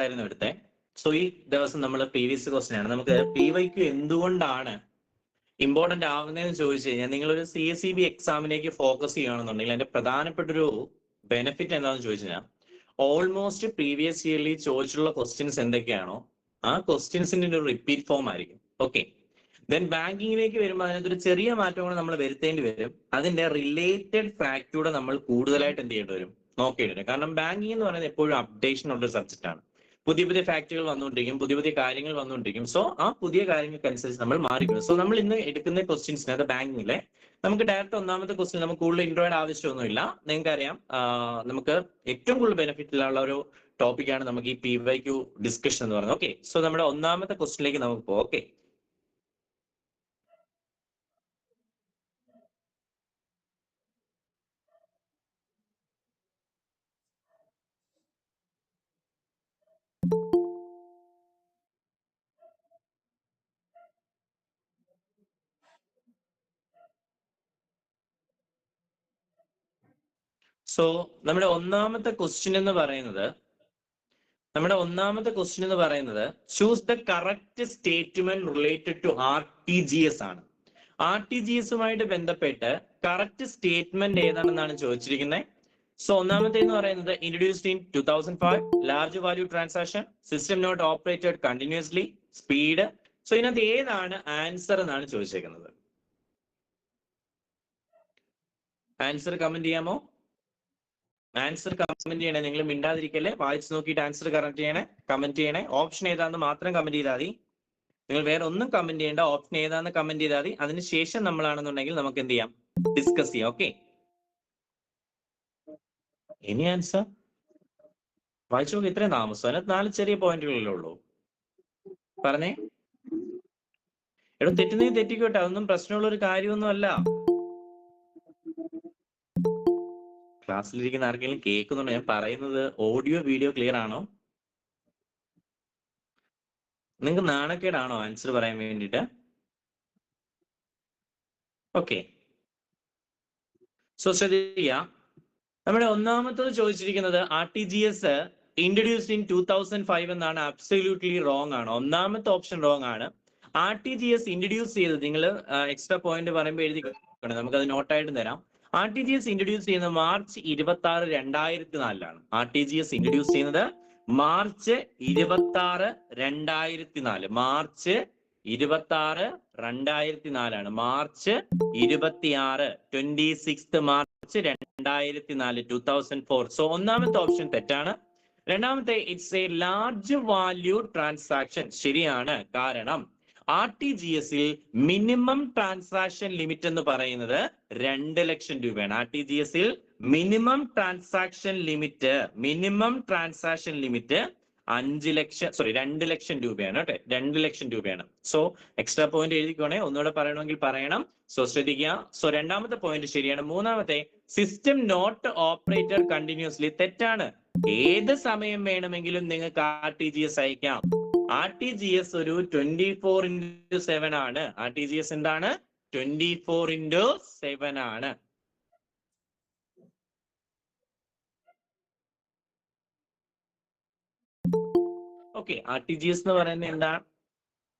ആയിരുന്നു എടുത്തേ. സോ ഈ ദിവസം നമ്മൾ പ്രീവിയസ് ക്വസ്റ്റ്യൻ ആണ്. നമുക്ക് PYQ എന്തുകൊണ്ടാണ് ഇമ്പോർട്ടന്റ് ആവുന്നതെന്ന് ചോദിച്ചു കഴിഞ്ഞാൽ, നിങ്ങളൊരു CSEB എക്സാമിലേക്ക് ഫോക്കസ് ചെയ്യുകയാണെന്നുണ്ടെങ്കിൽ അതിന്റെ പ്രധാനപ്പെട്ട ഒരു ബെനിഫിറ്റ് എന്താണെന്ന് ചോദിച്ചു കഴിഞ്ഞാൽ, ഓൾമോസ്റ്റ് പ്രീവിയസ് ഇയർലി ചോദിച്ചിട്ടുള്ള ക്വസ്റ്റ്യൻസ് എന്തൊക്കെയാണോ ആ ക്വസ്റ്റ്യൻസിന്റെ ഒരു റിപ്പീറ്റ് ഫോം ആയിരിക്കും. ഓക്കെ, ദെൻ ബാങ്കിങ്ങിലേക്ക് വരുമ്പോൾ അതിനകത്തൊരു ചെറിയ മാറ്റം കൂടെ നമ്മൾ വരുത്തേണ്ടി വരും. അതിന്റെ റിലേറ്റഡ് ഫാക്ടൂടെ നമ്മൾ കൂടുതലായിട്ട് എന്ത് ചെയ്യേണ്ടി വരും, നോക്കേണ്ടി വരും. കാരണം ബാങ്കിങ് എന്ന് പറയുന്നത് എപ്പോഴും അപ്ഡേഷൻ ഉള്ള ഒരു സബ്ജക്റ്റ് ആണ്. പുതിയ പുതിയ ഫാക്ടുകൾ വന്നുകൊണ്ടിരിക്കും, പുതിയ പുതിയ കാര്യങ്ങൾ വന്നുകൊണ്ടിരിക്കും. സോ ആ പുതിയ കാര്യങ്ങൾക്കനുസരിച്ച് നമ്മൾ മാറിക്കും. സോ നമ്മൾ ഇന്ന് എടുക്കുന്ന ക്വസ്റ്റ്യൻസിനകത്ത് ബാങ്കിങ്ങിലെ നമുക്ക് ഡയറക്റ്റ് ഒന്നാമത്തെ ക്വസ്റ്റ്യൻ നമുക്ക് കൂടുതൽ ഇൻട്രോയുടെ ആവശ്യമൊന്നുമില്ല. നിങ്ങൾക്കറിയാം, നമുക്ക് ഏറ്റവും കൂടുതൽ ബെനിഫിറ്റ് ഉള്ള ഒരു ടോപ്പിക്കാണ് നമുക്ക് ഈ PYQ ഡിസ്കഷൻ എന്ന് പറയുന്നത്. ഓക്കെ, സോ നമ്മുടെ ഒന്നാമത്തെ ക്വസ്റ്റ്യനിലേക്ക് നമുക്ക് പോകാം. ഓക്കെ, സോ നമ്മുടെ ഒന്നാമത്തെ ക്വസ്റ്റ്യൻ എന്ന് പറയുന്നത് choose the correct statement related to RTGS ആണ്. RTGSുമായിട്ട് ബന്ധപ്പെട്ട് കറക്റ്റ് സ്റ്റേറ്റ്മെന്റ് ഏതാണെന്നാണ് ചോദിച്ചിരിക്കുന്നത്. സോ ഒന്നാമത്തെ എന്ന് പറയുന്നത് introduced in 2005, large value transaction, system not operated continuously, speed. So ഇതിനകത്ത് ഏതാണ് ആൻസർ എന്നാണ് ചോദിച്ചേക്കുന്നത്. ആൻസർ കമന്റ് ചെയ്യാമോ? ആൻസർ കമന്റ് ചെയ്യണേ, നിങ്ങൾ മിണ്ടാതിരിക്കല്ലേ, വായിച്ചു നോക്കിയിട്ട് ആൻസർ കറക്റ്റ് ചെയ്യണേ, കമന്റ് ചെയ്യണേ. ഓപ്ഷൻ ഏതാണെന്ന് മാത്രം കമന്റ് ചെയ്താൽ മതി. നിങ്ങൾ വേറെ ഒന്നും കമന്റ് ചെയ്യേണ്ട, ഓപ്ഷൻ ഏതാണെന്ന് കമന്റ് ചെയ്താൽ മതി. അതിനുശേഷം നമ്മളാണെന്നുണ്ടെങ്കിൽ നമുക്ക് എന്ത് ചെയ്യാം, ഡിസ്കസ് ചെയ്യാം. ഓക്കെ, ഇനി ആൻസർ വായിച്ചു നോക്കി. ഇത്രയും താമസം, അതിനകത്ത് 4 ചെറിയ പോയിന്റുകളല്ലേ ഉള്ളൂ. പറഞ്ഞേ, എടോ തെറ്റുന്നെങ്കിൽ തെറ്റിക്കോട്ടെ, അതൊന്നും പ്രശ്നമുള്ള ഒരു കാര്യമൊന്നും അല്ല. ക്ലാസ്സിലിരിക്കുന്ന ആർക്കെങ്കിലും കേൾക്കുന്നുണ്ടോ ഞാൻ പറയുന്നത്? ഓഡിയോ വീഡിയോ ക്ലിയർ ആണോ? നിങ്ങൾക്ക് നാണക്കേടാണോ ആൻസർ പറയാൻ വേണ്ടിയിട്ട്? ഓക്കെ, സോ ശ്രദ്ധിക്കുക, നമ്മുടെ ഒന്നാമത്തത് ചോദിച്ചിരിക്കുന്നത് RTGS ഇൻട്രൊഡ്യൂസ്ഡ് ഇൻ 2005 എന്നാണ്. അബ്സല്യൂട്ട്ലി റോങ് ആണ്. ഒന്നാമത്തെ ഓപ്ഷൻ റോങ് ആണ്. RTGS ഇൻട്രൊഡ്യൂസ് ചെയ്തത്, നിങ്ങൾ എക്സ്ട്രാ പോയിന്റ് പറയുമ്പോൾ എഴുതി, നമുക്കത് നോട്ടായിട്ട് തരാം. RTGS ഇൻട്രൊഡ്യൂസ് ചെയ്യുന്നത് മാർച്ച് 26, 2004 RTGS ഇൻട്രൊഡ്യൂസ് ചെയ്യുന്നത് March 26, 2004. March 26, 2004 March 26, 26th March 2004, 2004. So ഒന്നാമത്തെ ഓപ്ഷൻ തെറ്റാണ്. രണ്ടാമത്തെ it's A large value transaction ശരിയാണ്. കാരണം RTGSൽ മിനിമം ട്രാൻസാക്ഷൻ ലിമിറ്റ് എന്ന് പറയുന്നത് 2 ലക്ഷം രൂപയാണ്. RTGSൽ മിനിമം ട്രാൻസാക്ഷൻ ലിമിറ്റ് 2 ലക്ഷം രൂപയാണ്. ഓക്കെ, 2 ലക്ഷം രൂപയാണ്. സോ എക്സ്ട്രാ പോയിന്റ് എഴുതിക്കോണേ, ഒന്നുകൂടെ പറയണമെങ്കിൽ പറയണം. സോ ശ്രദ്ധിക്കുക. സോ രണ്ടാമത്തെ പോയിന്റ് ശരിയാണ്. മൂന്നാമത്തെ സിസ്റ്റം നോട്ട് ഓപ്പറേറ്റഡ് കണ്ടിന്യൂസ്ലി തെറ്റാണ്. ഏത് സമയം വേണമെങ്കിലും നിങ്ങൾക്ക് RTGS അയക്കാം. RTGS ഒരു 24/7 ആണ്. RTGS എന്താണ്? 24/7 ആണ്. ഓക്കെ, RTGS എന്ന് പറയുന്നത് എന്താണ്?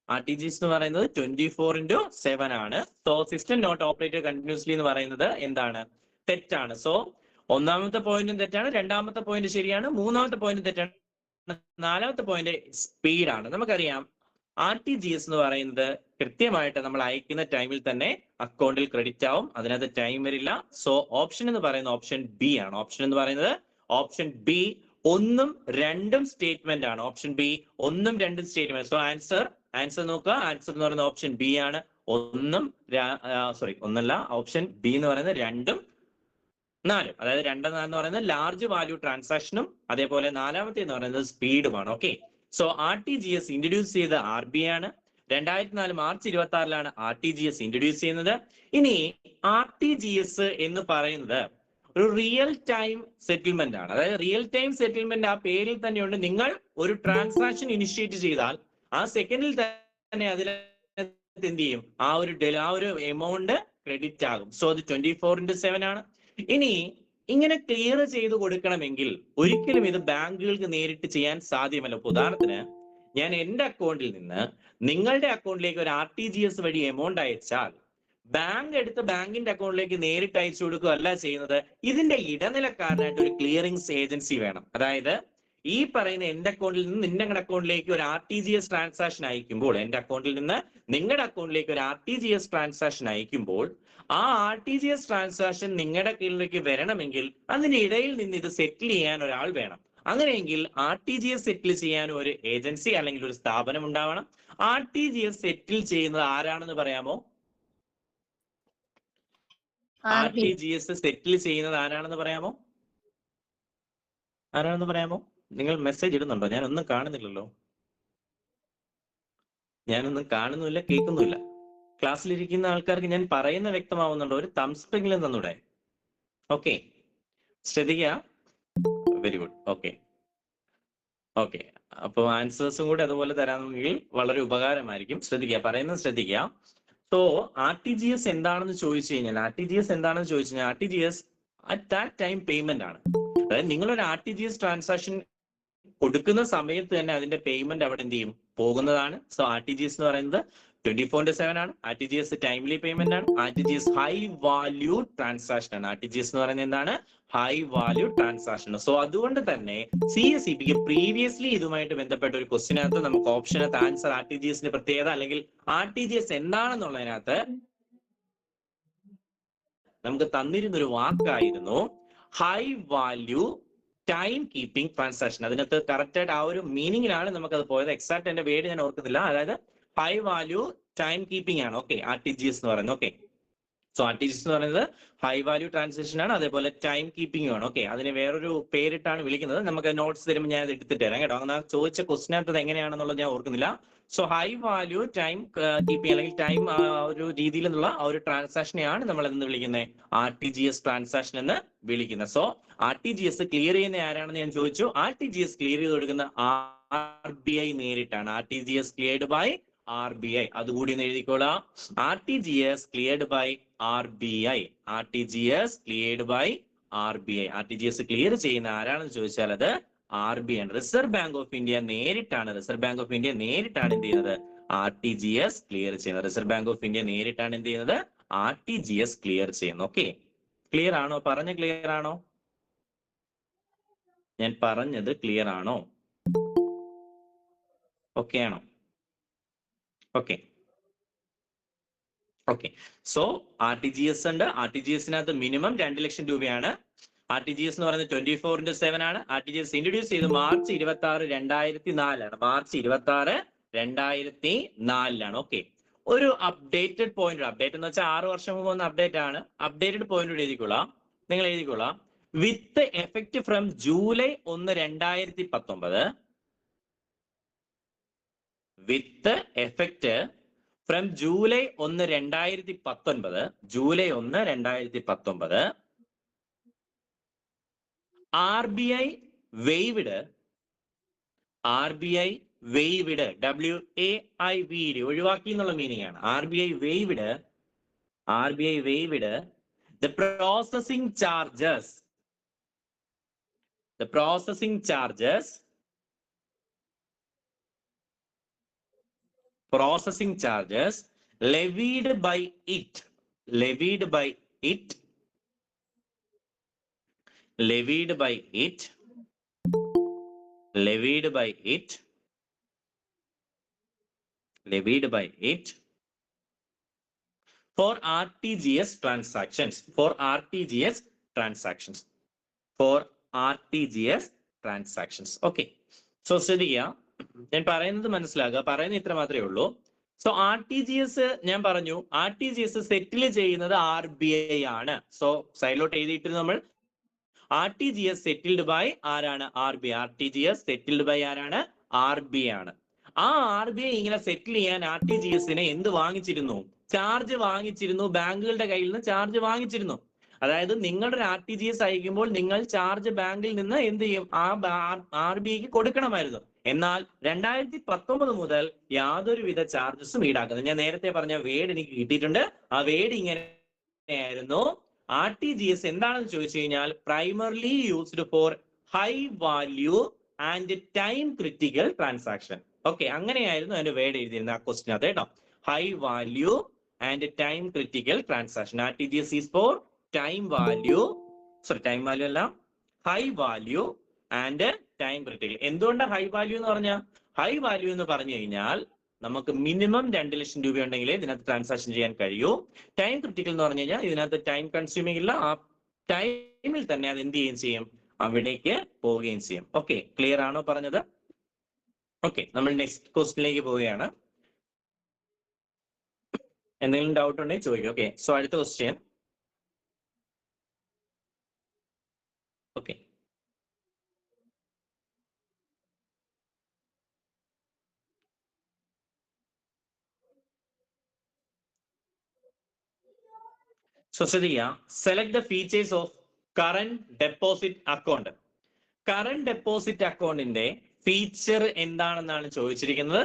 RTGS എന്ന് പറയുന്നത് 24/7 ആണ്. So system not operated continuously എന്ന് പറയുന്നത് എന്താണ്? തെറ്റാണ്. സോ ഒന്നാമത്തെ പോയിന്റും തെറ്റാണ്, രണ്ടാമത്തെ പോയിന്റ് ശരിയാണ്, മൂന്നാമത്തെ പോയിന്റ് തെറ്റാണ്, നാലാമത്തെ പോയിന്റ് സ്പീഡാണ്. നമുക്കറിയാം RTGS എന്ന് പറയുന്നത് കൃത്യമായിട്ട് നമ്മൾ അയക്കുന്ന ടൈമിൽ തന്നെ അക്കൗണ്ടിൽ ക്രെഡിറ്റ് ആവും, അതിനകത്ത് ടൈം വരില്ല. സോ ഓപ്ഷൻ എന്ന് പറയുന്നത് ഓപ്ഷൻ ബി ആണ്. ഓപ്ഷൻ എന്ന് പറയുന്നത് ഓപ്ഷൻ ബി 1ഉം 2ഉം സ്റ്റേറ്റ്മെന്റ് ആണ്. ഓപ്ഷൻ ബി 1ഉം 2ഉം സ്റ്റേറ്റ്മെന്റ്. സോ ആൻസർ നോക്കുക. ആൻസർ എന്ന് പറയുന്നത് ഓപ്ഷൻ ബി ആണ്. ഒന്നല്ല, ഓപ്ഷൻ ബി എന്ന് പറയുന്നത് 2ഉം 4ഉം. അതായത് 2, 4 എന്ന് പറയുന്നത് ലാർജ് വാല്യൂ ട്രാൻസാക്ഷനും അതേപോലെ നാലാമത്തെ എന്ന് പറയുന്നത് സ്പീഡുമാണ്. ഓക്കെ, സോ RTGS ഇൻട്രൊഡ്യൂസ് ചെയ്ത RBI ആണ്. 2004 മാർച്ച് 26 RTGS ഇൻട്രൊഡ്യൂസ് ചെയ്യുന്നത്. ഇനി RTGS എന്ന് പറയുന്നത് ഒരു റിയൽ ടൈം സെറ്റിൽമെന്റ് ആണ്. അതായത് റിയൽ ടൈം സെറ്റിൽമെന്റ് ആ പേരിൽ തന്നെയുണ്ട്. നിങ്ങൾ ഒരു ട്രാൻസാക്ഷൻ ഇനിഷ്യേറ്റ് ചെയ്താൽ ആ സെക്കൻഡിൽ തന്നെ അതിൽ എന്ത് ചെയ്യും, ആ ഒരു എമൗണ്ട് ക്രെഡിറ്റ് ആകും. സോ അത് 24/7 ആണ്. ഇനി ഇങ്ങനെ ക്ലിയർ ചെയ്ത് കൊടുക്കണമെങ്കിൽ ഒരിക്കലും ഇത് ബാങ്കുകൾക്ക് നേരിട്ട് ചെയ്യാൻ സാധ്യമല്ല. ഉദാഹരണത്തിന് ഞാൻ എന്റെ അക്കൗണ്ടിൽ നിന്ന് നിങ്ങളുടെ അക്കൗണ്ടിലേക്ക് ഒരു RTGS വഴി എമൗണ്ട് അയച്ചാൽ ബാങ്ക് എടുത്ത് ബാങ്കിന്റെ അക്കൗണ്ടിലേക്ക് നേരിട്ട് അയച്ചു കൊടുക്കുകയല്ല ചെയ്യുന്നത്. ഇതിന്റെ ഇടനിലക്കാരനായിട്ട് ഒരു ക്ലിയറിംഗ്സ് ഏജൻസി വേണം. അതായത് ഈ പറയുന്ന എന്റെ അക്കൗണ്ടിൽ നിന്ന് നിങ്ങളുടെ അക്കൗണ്ടിലേക്ക് ഒരു RTGS ട്രാൻസാക്ഷൻ അയക്കുമ്പോൾ, എന്റെ അക്കൗണ്ടിൽ നിന്ന് നിങ്ങളുടെ അക്കൗണ്ടിലേക്ക് ഒരു RTGS ട്രാൻസാക്ഷൻ അയക്കുമ്പോൾ ആ RTGS ട്രാൻസാക്ഷൻ നിങ്ങളുടെ കീഴിലേക്ക് വരണമെങ്കിൽ അതിന്റെ ഇടയിൽ നിന്ന് ഇത് സെറ്റിൽ ചെയ്യാൻ ഒരാൾ വേണം. അങ്ങനെയെങ്കിൽ RTGS സെറ്റിൽ ചെയ്യാൻ ഒരു ഏജൻസി അല്ലെങ്കിൽ ഒരു സ്ഥാപനം ഉണ്ടാവണം. RTGS സെറ്റിൽ ചെയ്യുന്നത് ആരാണെന്ന് പറയാമോ? RTGS സെറ്റിൽ ചെയ്യുന്നത് ആരാണെന്ന് പറയാമോ? ആരാണെന്ന് പറയാമോ? നിങ്ങൾ മെസ്സേജ് ഇടുന്നുണ്ടോ? ഞാനൊന്നും കാണുന്നില്ലല്ലോ. ഞാനൊന്നും കാണുന്നില്ല, കേൾക്കുന്നില്ല. ക്ലാസ്സിലിരിക്കുന്ന ആൾക്കാർക്ക് ഞാൻ പറയുന്ന വ്യക്തമാവുന്നുണ്ടോ? ഒരു തംസ്പെങ്കിലും തന്നൂടെ? ഓക്കെ, ശ്രദ്ധിക്കുക. Very good. ഓക്കെ ഓക്കെ, അപ്പോൾ ആൻസേഴ്സും കൂടെ അതുപോലെ തരാമെങ്കിൽ വളരെ ഉപകാരമായിരിക്കും. ശ്രദ്ധിക്കുക, പറയുന്നത് ശ്രദ്ധിക്കുക. സോ RTGS എന്താണെന്ന് ചോദിച്ചു കഴിഞ്ഞാൽ RTGS at that time payment ആണ്. അതായത് നിങ്ങളൊരു RTGS ട്രാൻസാക്ഷൻ കൊടുക്കുന്ന സമയത്ത് തന്നെ അതിന്റെ പേയ്മെന്റ് അവിടെ എന്ത് ചെയ്യും? പോകുന്നതാണ്. സോ RTGS എന്ന് പറയുന്നത് 24/7 ആണ്. RTGS ടൈംലി പേയ്മെന്റ് ആണ്. RTGS ഹൈ വാല്യൂ ട്രാൻസാക്ഷൻ ആണ്. RTGS എന്ന് പറയുന്നത് എന്താണ്? High value transaction. സോ അതുകൊണ്ട് തന്നെ CSEBക്ക് പ്രീവിയസ്ലി ഇതുമായിട്ട് ബന്ധപ്പെട്ട ഒരു ക്വസ്റ്റിനകത്ത് നമുക്ക് ഓപ്ഷനകത്ത് ആൻസർ RTGSന്റെ പ്രത്യേകത അല്ലെങ്കിൽ RTGS എന്താണെന്നുള്ളതിനകത്ത് നമുക്ക് തന്നിരുന്ന ഒരു വാക്കായിരുന്നു high value time keeping transaction. അതിനകത്ത് കറക്റ്റ് ആയിട്ട് ആ ഒരു മീനിങ്ങിലാണ് നമുക്കത് പോയത്. എക്സാക്ട് എന്റെ വേർഡ് ഞാൻ ഓർക്കുന്നില്ല. അതായത് ഹൈ വാല്യൂ ടൈം കീപ്പിംഗ് ആണ്. ഓക്കെ, RTGS എന്ന് പറയുന്നത്. ഓക്കെ, സോ RTGS എന്ന് പറയുന്നത് ഹൈ വാല്യൂ ട്രാൻസാക്ഷൻ ആണ്, അതേപോലെ ടൈം കീപ്പിംഗ് ആണ്. ഓക്കെ, അതിന് വേറൊരു പേരിട്ടാണ് വിളിക്കുന്നത്. നമുക്ക് നോട്ട്സ് തരുമ്പോൾ ഞാൻ അത് എടുത്തിട്ട് തരാം കേട്ടോ. അങ്ങനെ ചോദിച്ച ക്വസ്റ്റിനകത്ത് എങ്ങനെയാണെന്നുള്ളത് ഞാൻ ഓർക്കുന്നില്ല. So high value time keeping അല്ലെങ്കിൽ ടൈം ഒരു രീതിയിൽ നിന്നുള്ള ആ ഒരു ട്രാൻസാക്ഷനെയാണ് നമ്മൾ എന്ന് വിളിക്കുന്നത് RTGS ട്രാൻസാക്ഷൻ എന്ന് വിളിക്കുന്നത്. സോ RTGS ക്ലിയർ ചെയ്യുന്ന ആരാണെന്ന് ഞാൻ ചോദിച്ചു. RTGS ക്ലിയർ ചെയ്ത് കൊടുക്കുന്ന RBI നേരിട്ടാണ്. RTGS cleared by RBI. അതുകൂടി ഒന്ന് എഴുതിക്കോളാം. RTGS cleared by RBI. RTGS cleared by RBI. RTGS clear ചെയ്യുന്ന ആരാണെന്ന് ചോദിച്ചാൽ അത് RBI ആണ്. റിസർവ് ബാങ്ക് ഓഫ് ഇന്ത്യ നേരിട്ടാണ്. റിസർവ് ബാങ്ക് ഓഫ് ഇന്ത്യ നേരിട്ടാണ് എന്ത് ചെയ്യുന്നത്? RTGS ക്ലിയർ ചെയ്യുന്നത്. റിസർവ് ബാങ്ക് ഓഫ് ഇന്ത്യ നേരിട്ടാണ് എന്ത് ചെയ്യുന്നത്? RTGS ക്ലിയർ ചെയ്യുന്നത്. ഓക്കെ, ക്ലിയർ ആണോ? പറഞ്ഞ ക്ലിയർ ആണോ? ഞാൻ പറഞ്ഞത് ക്ലിയർ ആണോ? ഓക്കെ ആണോ? ഓക്കെ ഓക്കെ, സോ RTGS ഉണ്ട്. RTGSനകത്ത് മിനിമം 2 ലക്ഷം രൂപയാണ്. RTGS എന്ന് പറയുന്നത് 24/7 ആണ്. RTGS ഇൻട്രൊഡ്യൂസ് ചെയ്ത് മാർച്ച് 26, 2004 മാർച്ച് 26, 2004 ഓക്കെ, ഒരു അപ്ഡേറ്റഡ് പോയിന്റ്, അപ്ഡേറ്റ് എന്ന് വെച്ചാൽ 6 വർഷം മുമ്പ് വന്ന അപ്ഡേറ്റ് ആണ്. അപ്ഡേറ്റഡ് പോയിന്റ് എഴുതിക്കൊള്ളാം. നിങ്ങൾ എഴുതിക്കൊള്ളാം. With effect from July 1, 2019. With effect from July 1, 2019. July 1, 2019 RBI waived WAIVD ഒഴിവാക്കി എന്നുള്ള മീനിങ് ആണ്. RBI waived the processing charges levied by it for RTGS transactions. Okay, so ശ്രദ്ധിക്കുക, ഞാൻ പറയുന്നത് മനസ്സിലാക്കുക. പറയുന്നത് ഇത്ര മാത്രമേ ഉള്ളൂ. സോ RTGS ഞാൻ പറഞ്ഞു, RTGS സെറ്റിൽ ചെയ്യുന്നത് RBI ആണ്. സോ സൈഡിലോട്ട് എഴുതിയിട്ട് നമ്മൾ RTGS സെറ്റിൽഡ് ബൈ ആരാണ്? RBI. RTGS സെറ്റിൽഡ് ബൈ ആരാണ്? RBI ആണ്. ആ RBI ഇങ്ങനെ സെറ്റിൽ ചെയ്യാൻ RTGSനെ എന്ത് വാങ്ങിച്ചിരുന്നു? ചാർജ് വാങ്ങിച്ചിരുന്നു. ബാങ്കുകളുടെ കയ്യിൽ നിന്ന് ചാർജ് വാങ്ങിച്ചിരുന്നു. അതായത് നിങ്ങളുടെ ഒരു RTGS അയക്കുമ്പോൾ നിങ്ങൾ ചാർജ് ബാങ്കിൽ നിന്ന് എന്ത് ചെയ്യും? ആ RBIക്ക് കൊടുക്കണമായിരുന്നു. എന്നാൽ 2019 മുതൽ യാതൊരുവിധ ചാർജസും ഈടാക്കുന്നത്. ഞാൻ നേരത്തെ പറഞ്ഞ വേർഡ് എനിക്ക് കിട്ടിയിട്ടുണ്ട്. ആ വേർഡ് ഇങ്ങനെയായിരുന്നു, RTGS എന്താണെന്ന് ചോദിച്ചു കഴിഞ്ഞാൽ primarily used for high value and time critical transaction. Okay, അങ്ങനെയായിരുന്നു അതിന്റെ വേർഡ് എഴുതിയിരുന്നത് ആ ക്വസ്റ്റ്യൻ അത് കേട്ടോ. High value and time critical transaction. RTGS is for time value, sorry time value അല്ല, high value and time critical. എന്തുകൊണ്ടാണ് high value എന്ന് പറഞ്ഞാൽ? ഹൈ വാല്യൂ എന്ന് പറഞ്ഞു കഴിഞ്ഞാൽ നമുക്ക് മിനിമം 2 ലക്ഷം രൂപ ഉണ്ടെങ്കിൽ ഇതിനകത്ത് ട്രാൻസാക്ഷൻ ചെയ്യാൻ കഴിയൂ. ടൈം ക്രിട്ടിക്കൽ എന്ന് പറഞ്ഞു കഴിഞ്ഞാൽ ഇതിനകത്ത് ടൈം കൺസ്യൂമിംഗ് ഇല്ല, ആ ടൈമിൽ തന്നെ അത് എന്ത് ചെയ്യുകയും ചെയ്യും, അവിടേക്ക് പോവുകയും ചെയ്യും. ഓക്കെ, ക്ലിയർ ആണോ പറഞ്ഞത്? ഓക്കെ, നമ്മൾ നെക്സ്റ്റ് ക്വസ്റ്റിനിലേക്ക് പോവുകയാണ്. എന്തെങ്കിലും ഡൗട്ട് ഉണ്ടെങ്കിൽ ചോദിക്കും. ഓക്കെ, സോ അടുത്ത ക്വസ്റ്റ്യൻ. ഓക്കെ, സോ ശ്രദ്ധിക്കുക, select the features of current deposit account. Current deposit അക്കൗണ്ടിന്റെ ഫീച്ചർ എന്താണെന്നാണ് ചോദിച്ചിരിക്കുന്നത്.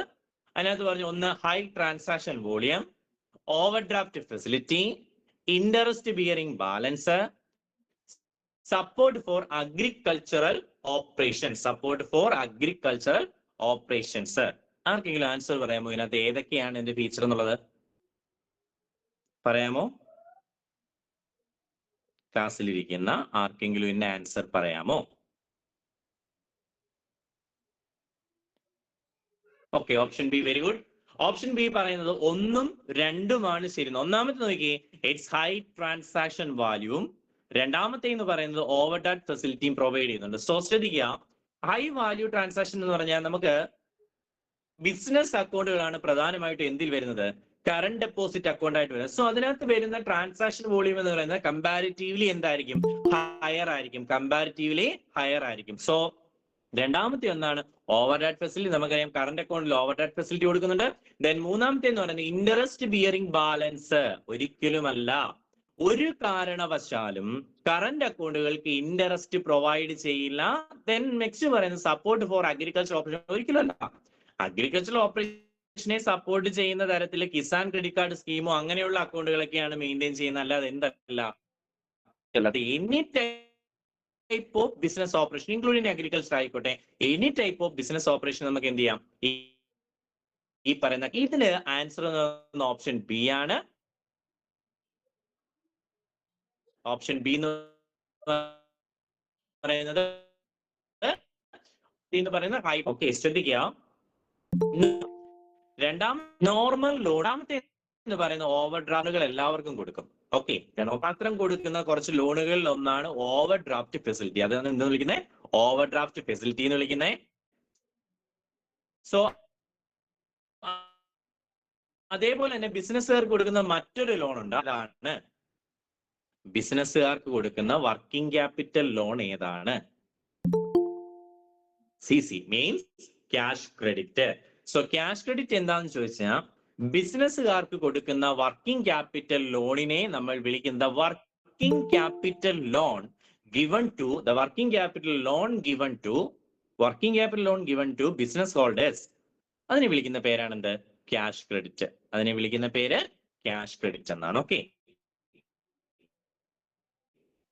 അതിനകത്ത് പറഞ്ഞു, ഒന്ന് high transaction volume, over draft facility, interest bearing balance, support for agricultural operation. Support for agricultural operations. ആർക്കെങ്കിലും answer പറയാമോ? ഇതിനകത്ത് ഏതൊക്കെയാണ് ഇതിന്റെ ഫീച്ചർ എന്നുള്ളത് പറയാമോ? ക്ലാസ്സിലിരിക്കുന്ന ആർക്കെങ്കിലും ഇതിന്റെ ആൻസർ പറയാമോ? Okay, option B, very good. Option B പറയുന്നത് 1ഉം 2ഉമാണ് ശരി. ഒന്നാമത്തെ നോക്കിയേ, ഇറ്റ്സ് ഹൈ ട്രാൻസാക്ഷൻ വാല്യൂം. രണ്ടാമത്തെ എന്ന് പറയുന്നത് ഓവർ ഡ്രാഫ്റ്റ് ഫെസിലിറ്റിയും പ്രൊവൈഡ് ചെയ്യുന്നുണ്ട്. സോ ശ്രദ്ധിക്കുക, ഹൈ വാല്യൂ ട്രാൻസാക്ഷൻ എന്ന് പറഞ്ഞാൽ നമുക്ക് ബിസിനസ് അക്കൗണ്ടുകളാണ് പ്രധാനമായിട്ടും എന്തിൽ വരുന്നത്, കറന്റ് ഡെപ്പോസിറ്റ് അക്കൗണ്ട് ആയിട്ട് വരുന്നത്. സോ അതിനകത്ത് വരുന്ന ട്രാൻസാക്ഷൻ വോളിയം എന്ന് പറയുന്നത് കമ്പാരിറ്റീവ്ലി എന്തായിരിക്കും, ഹയർ ആയിരിക്കും, കമ്പാരിറ്റീവ്ലി ഹയർ ആയിരിക്കും. സോ രണ്ടാമത്തെ ഒന്നാണ് ഓവർ ഡ്രാഫ്റ്റ് ഫെസിലിറ്റി. നമുക്കറിയാം കറന്റ് അക്കൗണ്ടിൽ ഓവർ ഡ്രാഫ്റ്റ് ഫെസിലിറ്റി കൊടുക്കുന്നുണ്ട്. ദെൻ മൂന്നാമത്തെ എന്ന് പറയുന്നത് ഇൻട്രസ്റ്റ് ബിയറിംഗ് ബാലൻസ്. ഒരിക്കലുമല്ല, ഒരു കാരണവശാലും കറന്റ് അക്കൗണ്ടുകൾക്ക് ഇൻട്രസ്റ്റ് പ്രൊവൈഡ് ചെയ്യില്ല. ദെൻ നെക്സ്റ്റ് പറയുന്നത് സപ്പോർട്ട് ഫോർ അഗ്രികൾച്ചർ ഓപ്പറേഷൻ. ഒരിക്കലല്ല, അഗ്രികൾച്ചർ ഓപ്പറേഷനെ സപ്പോർട്ട് ചെയ്യുന്ന തരത്തിൽ കിസാൻ ക്രെഡിറ്റ് കാർഡ് സ്കീമോ അങ്ങനെയുള്ള അക്കൗണ്ടുകളൊക്കെയാണ് മെയിൻറ്റെയിൻ ചെയ്യുന്നത്. അല്ലാതെ എന്തല്ല, any type of business operation including agriculture ആയിക്കോട്ടെ, any type of business operation നമുക്ക് എന്ത് ചെയ്യാം, ഈ പറയുന്ന ഇതിന് ആൻസർ ഓപ്ഷൻ ബി ആണ്. ഓപ്ഷൻ ബി എന്ന് പറയുന്നത് ഹൈ. ഓക്കെ, ശ്രദ്ധിക്കുക, നോർമൽ ലോണാമത്തെ എന്ന് പറയുന്ന ഓവർ ഡ്രാഫ്റ്റുകൾ എല്ലാവർക്കും കൊടുക്കും. ഓക്കെ, മാത്രം കൊടുക്കുന്ന കുറച്ച് ലോണുകളിൽ ഒന്നാണ് ഓവർ ഡ്രാഫ്റ്റ് ഫെസിലിറ്റി. അതാണ് എന്താ വിളിക്കുന്നത്, ഓവർ ഡ്രാഫ്റ്റ് ഫെസിലിറ്റി എന്ന് വിളിക്കുന്നത്. സോ അതേപോലെ തന്നെ ബിസിനസ്സുകാർക്ക് കൊടുക്കുന്ന മറ്റൊരു ലോൺ ഉണ്ട്, അതാണ് ബിസിനസ്സുകാർക്ക് കൊടുക്കുന്ന വർക്കിംഗ് ക്യാപിറ്റൽ ലോൺ. ഏതാണ്? CC means cash credit. So cash credit എന്താണെന്ന് ചോദിച്ചാൽ ബിസിനസ്സുകാർക്ക് കൊടുക്കുന്ന വർക്കിംഗ് ക്യാപിറ്റൽ ലോണിനെ നമ്മൾ വിളിക്കുന്ന working capital loan given to the working capital loan given to business holders. അതിനെ വിളിക്കുന്ന പേരാണ് എന്ത്, ക്യാഷ് ക്രെഡിറ്റ്. അതിനെ വിളിക്കുന്ന പേര് ക്യാഷ് ക്രെഡിറ്റ് എന്നാണ്. ഓക്കെ,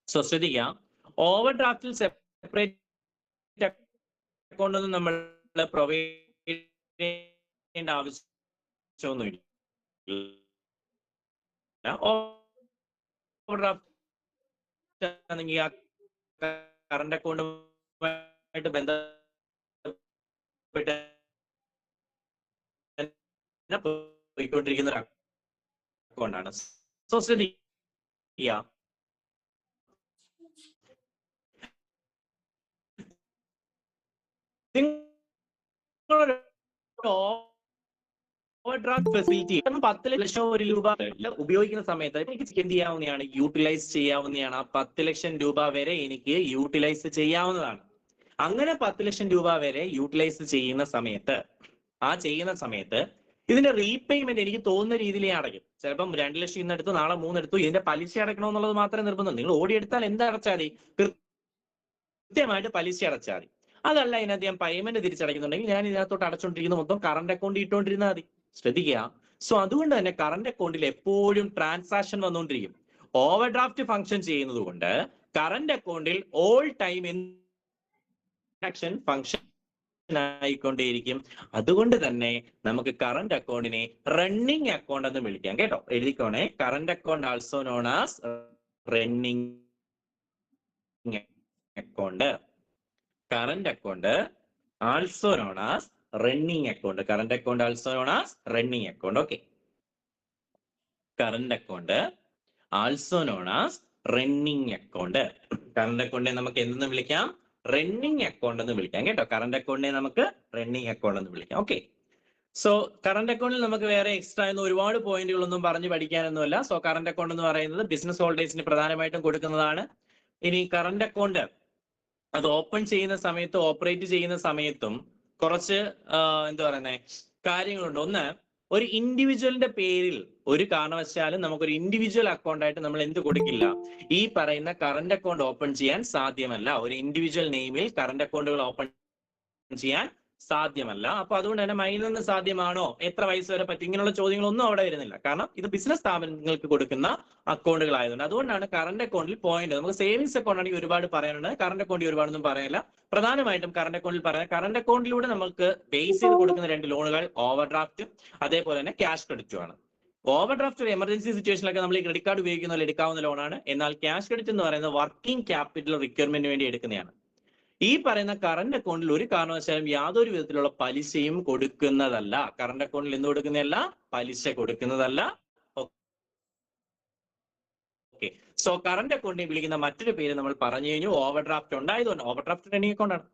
സോ ശ്രദ്ധിക്കുക, ഓവർ ഡ്രാഫ്റ്റിൽ സെപ്പറേറ്റ് അക്കൗണ്ട് ഒന്നും നമ്മൾ പ്രൊവൈഡ് ചെയ്യേണ്ട ആവശ്യമൊന്നുമില്ല. ഓവർ ഡ്രാഫ്റ്റ് ആണെങ്കിൽ ആ കറന്റ് അക്കൗണ്ടുമായിട്ട് ബന്ധപ്പെട്ട് പോയിക്കൊണ്ടിരിക്കുന്ന അക്കൗണ്ടാണ്. സോ ശ്രദ്ധിക്കുക, ഓവർഡ്രാഫ്റ്റ് ഫെസിലിറ്റി 10 ലക്ഷം രൂപ ഉപയോഗിക്കുന്ന സമയത്ത് എനിക്ക് എന്ത് ചെയ്യാവുന്നതാണ്, യൂട്ടിലൈസ് ചെയ്യാവുന്നതാണ്. ആ 10 ലക്ഷം രൂപ വരെ എനിക്ക് യൂട്ടിലൈസ് ചെയ്യാവുന്നതാണ്. അങ്ങനെ 10 ലക്ഷം രൂപ വരെ യൂട്ടിലൈസ് ചെയ്യുന്ന സമയത്ത് ഇതിന്റെ റീപേയ്മെന്റ് എനിക്ക് തോന്നുന്ന രീതിയിൽ അടയ്ക്കും. ചിലപ്പം 2 ലക്ഷം ഇന്നെടുത്തു, നാളെ 3 എടുത്തു, ഇതിന്റെ പലിശ അടയ്ക്കണമെന്നുള്ളത് മാത്രമേ നിർബന്ധം. നിങ്ങൾ ഓടിയെടുത്താൽ എന്തടച്ചാൽ മതി, കൃത്യമായിട്ട് പലിശ അടച്ചാൽ മതി. അതല്ല, ഇതിനകത്ത് ഞാൻ പേയ്മെന്റ് തിരിച്ചടയ്ക്കുന്നുണ്ടെങ്കിൽ ഞാൻ ഇതിനകത്തോട്ട് അടച്ചുകൊണ്ടിരിക്കുന്ന മൊത്തം കറന്റ് അക്കൗണ്ട് ഇട്ടുകൊണ്ടിരുന്നാൽ മതി. ശ്രദ്ധിക്കുക, സോ അതുകൊണ്ട് തന്നെ കറന്റ് അക്കൗണ്ടിൽ എപ്പോഴും ട്രാൻസാക്ഷൻ വന്നുകൊണ്ടിരിക്കും. ഓവർ ഡ്രാഫ്റ്റ് ഫംഗ്ഷൻ ചെയ്യുന്നത് കൊണ്ട് കറന്റ് അക്കൗണ്ടിൽ ഓൾ ടൈം ഫംഗ്ഷൻ ആയിക്കൊണ്ടേയിരിക്കും. അതുകൊണ്ട് തന്നെ നമുക്ക് കറന്റ് അക്കൗണ്ടിനെ റണ്ണിങ് അക്കൗണ്ട് എന്ന് വിളിക്കാം കേട്ടോ. എഴുതിക്കോണേ, current account also known as running account. Current account also known as running account. Current account also known as running account. Okay, current account also known as running account. Current അക്കൗണ്ടിനെ നമുക്ക് എന്തെന്ന് വിളിക്കാം? Running account എന്ന് വിളിക്കാം കേട്ടോ. Current അക്കൗണ്ടിനെ നമുക്ക് running account എന്ന് വിളിക്കാം. ഓക്കെ, സോ കറന്റ് അക്കൗണ്ടിൽ നമുക്ക് വേറെ എക്സ്ട്രാ ഒന്നും ഒരുപാട് പോയിന്റുകളൊന്നും പറഞ്ഞ് പഠിക്കാനൊന്നുമല്ല. സോ കറന്റ് അക്കൗണ്ട് എന്ന് പറയുന്നത് ബിസിനസ് ഹോൾഡേഴ്സിന് പ്രധാനമായിട്ടും കൊടുക്കുന്നതാണ്. ഇനി കറന്റ് അക്കൗണ്ട് അത് ഓപ്പൺ ചെയ്യുന്ന സമയത്തും ഓപ്പറേറ്റ് ചെയ്യുന്ന സമയത്തും കുറച്ച് എന്താ പറയുന്നത് കാര്യങ്ങളുണ്ട്. ഒന്ന്, ഒരു ഇൻഡിവിജ്വലിന്റെ പേരിൽ ഒരു കാരണവശാലും നമുക്കൊരു ഇൻഡിവിജ്വൽ അക്കൗണ്ട് ആയിട്ട് നമ്മൾ എന്ത് കൊടുക്കില്ല? ഈ പറയുന്ന കറന്റ് അക്കൗണ്ട് ഓപ്പൺ ചെയ്യാൻ സാധ്യമല്ല. ഒരു ഇൻഡിവിജ്വൽ നെയിമിൽ കറന്റ് അക്കൗണ്ടുകൾ ഓപ്പൺ ചെയ്യാൻ സാധ്യമല്ല. അപ്പൊ അതുകൊണ്ട് തന്നെ മൈനറിന് സാധ്യമാണോ, എത്ര വയസ്സ് വരെ പറ്റും, ഇങ്ങനെയുള്ള ചോദ്യങ്ങളൊന്നും അവിടെ വരുന്നില്ല. കാരണം ഇത് ബിസിനസ് സ്ഥാപനങ്ങൾക്ക് കൊടുക്കുന്ന അക്കൗണ്ടുകൾ ആയതുകൊണ്ട്. അതുകൊണ്ടാണ് കറന്റ് അക്കൗണ്ടിൽ പോയിന്റ്. നമുക്ക് സേവിങ്സ് അക്കൗണ്ട് ആണെങ്കിൽ ഒരുപാട് പറയാനുണ്ട്, കറന്റ് അക്കൗണ്ടിൽ ഒരുപാടൊന്നും പറയാനില്ല. പ്രധാനമായിട്ടും കറന്റ് അക്കൗണ്ടിൽ പറയാം, കറന്റ് അക്കൗണ്ടിലൂടെ നമുക്ക് ബേസ് ചെയ്ത് കൊടുക്കുന്ന രണ്ട് ലോണുകൾ ഓവർ ഡ്രാഫ്റ്റും അതേപോലെ തന്നെ ക്യാഷ് ക്രെഡിറ്റും ആണ്. ഓവർ ഡ്രാഫ്റ്റ് ഒരു എമർജൻസി സിറ്റുവേഷനിലൊക്കെ നമ്മൾ ഈ ക്രെഡിറ്റ് കാർഡ് ഉപയോഗിക്കുന്ന എടുക്കാവുന്ന ലോണാണ്. എന്നാൽ ക്യാഷ് ക്രെഡിറ്റ് എന്ന് പറയുന്നത് വർക്കിംഗ് ക്യാപിറ്റൽ റിക്വയർമെന്റിന് വേണ്ടി എടുക്കുന്നതാണ്. ഈ പറയുന്ന കറന്റ് അക്കൗണ്ടിൽ ഒരു കാരണവശാലും യാതൊരു വിധത്തിലുള്ള പലിശയും കൊടുക്കുന്നതല്ല. കറന്റ് അക്കൗണ്ടിൽ എന്ത് കൊടുക്കുന്നതല്ല? പലിശ കൊടുക്കുന്നതല്ല. ഓക്കെ, സോ കറന്റ് അക്കൗണ്ടിനെ വിളിക്കുന്ന മറ്റൊരു പേര് നമ്മൾ പറഞ്ഞു കഴിഞ്ഞു, ഓവർ ഡ്രാഫ്റ്റ് ഉണ്ടായതുകൊണ്ട്. ഓവർ ഡ്രാഫ്റ്റ് റണ്ണിങ് അക്കൗണ്ട് ആണ്.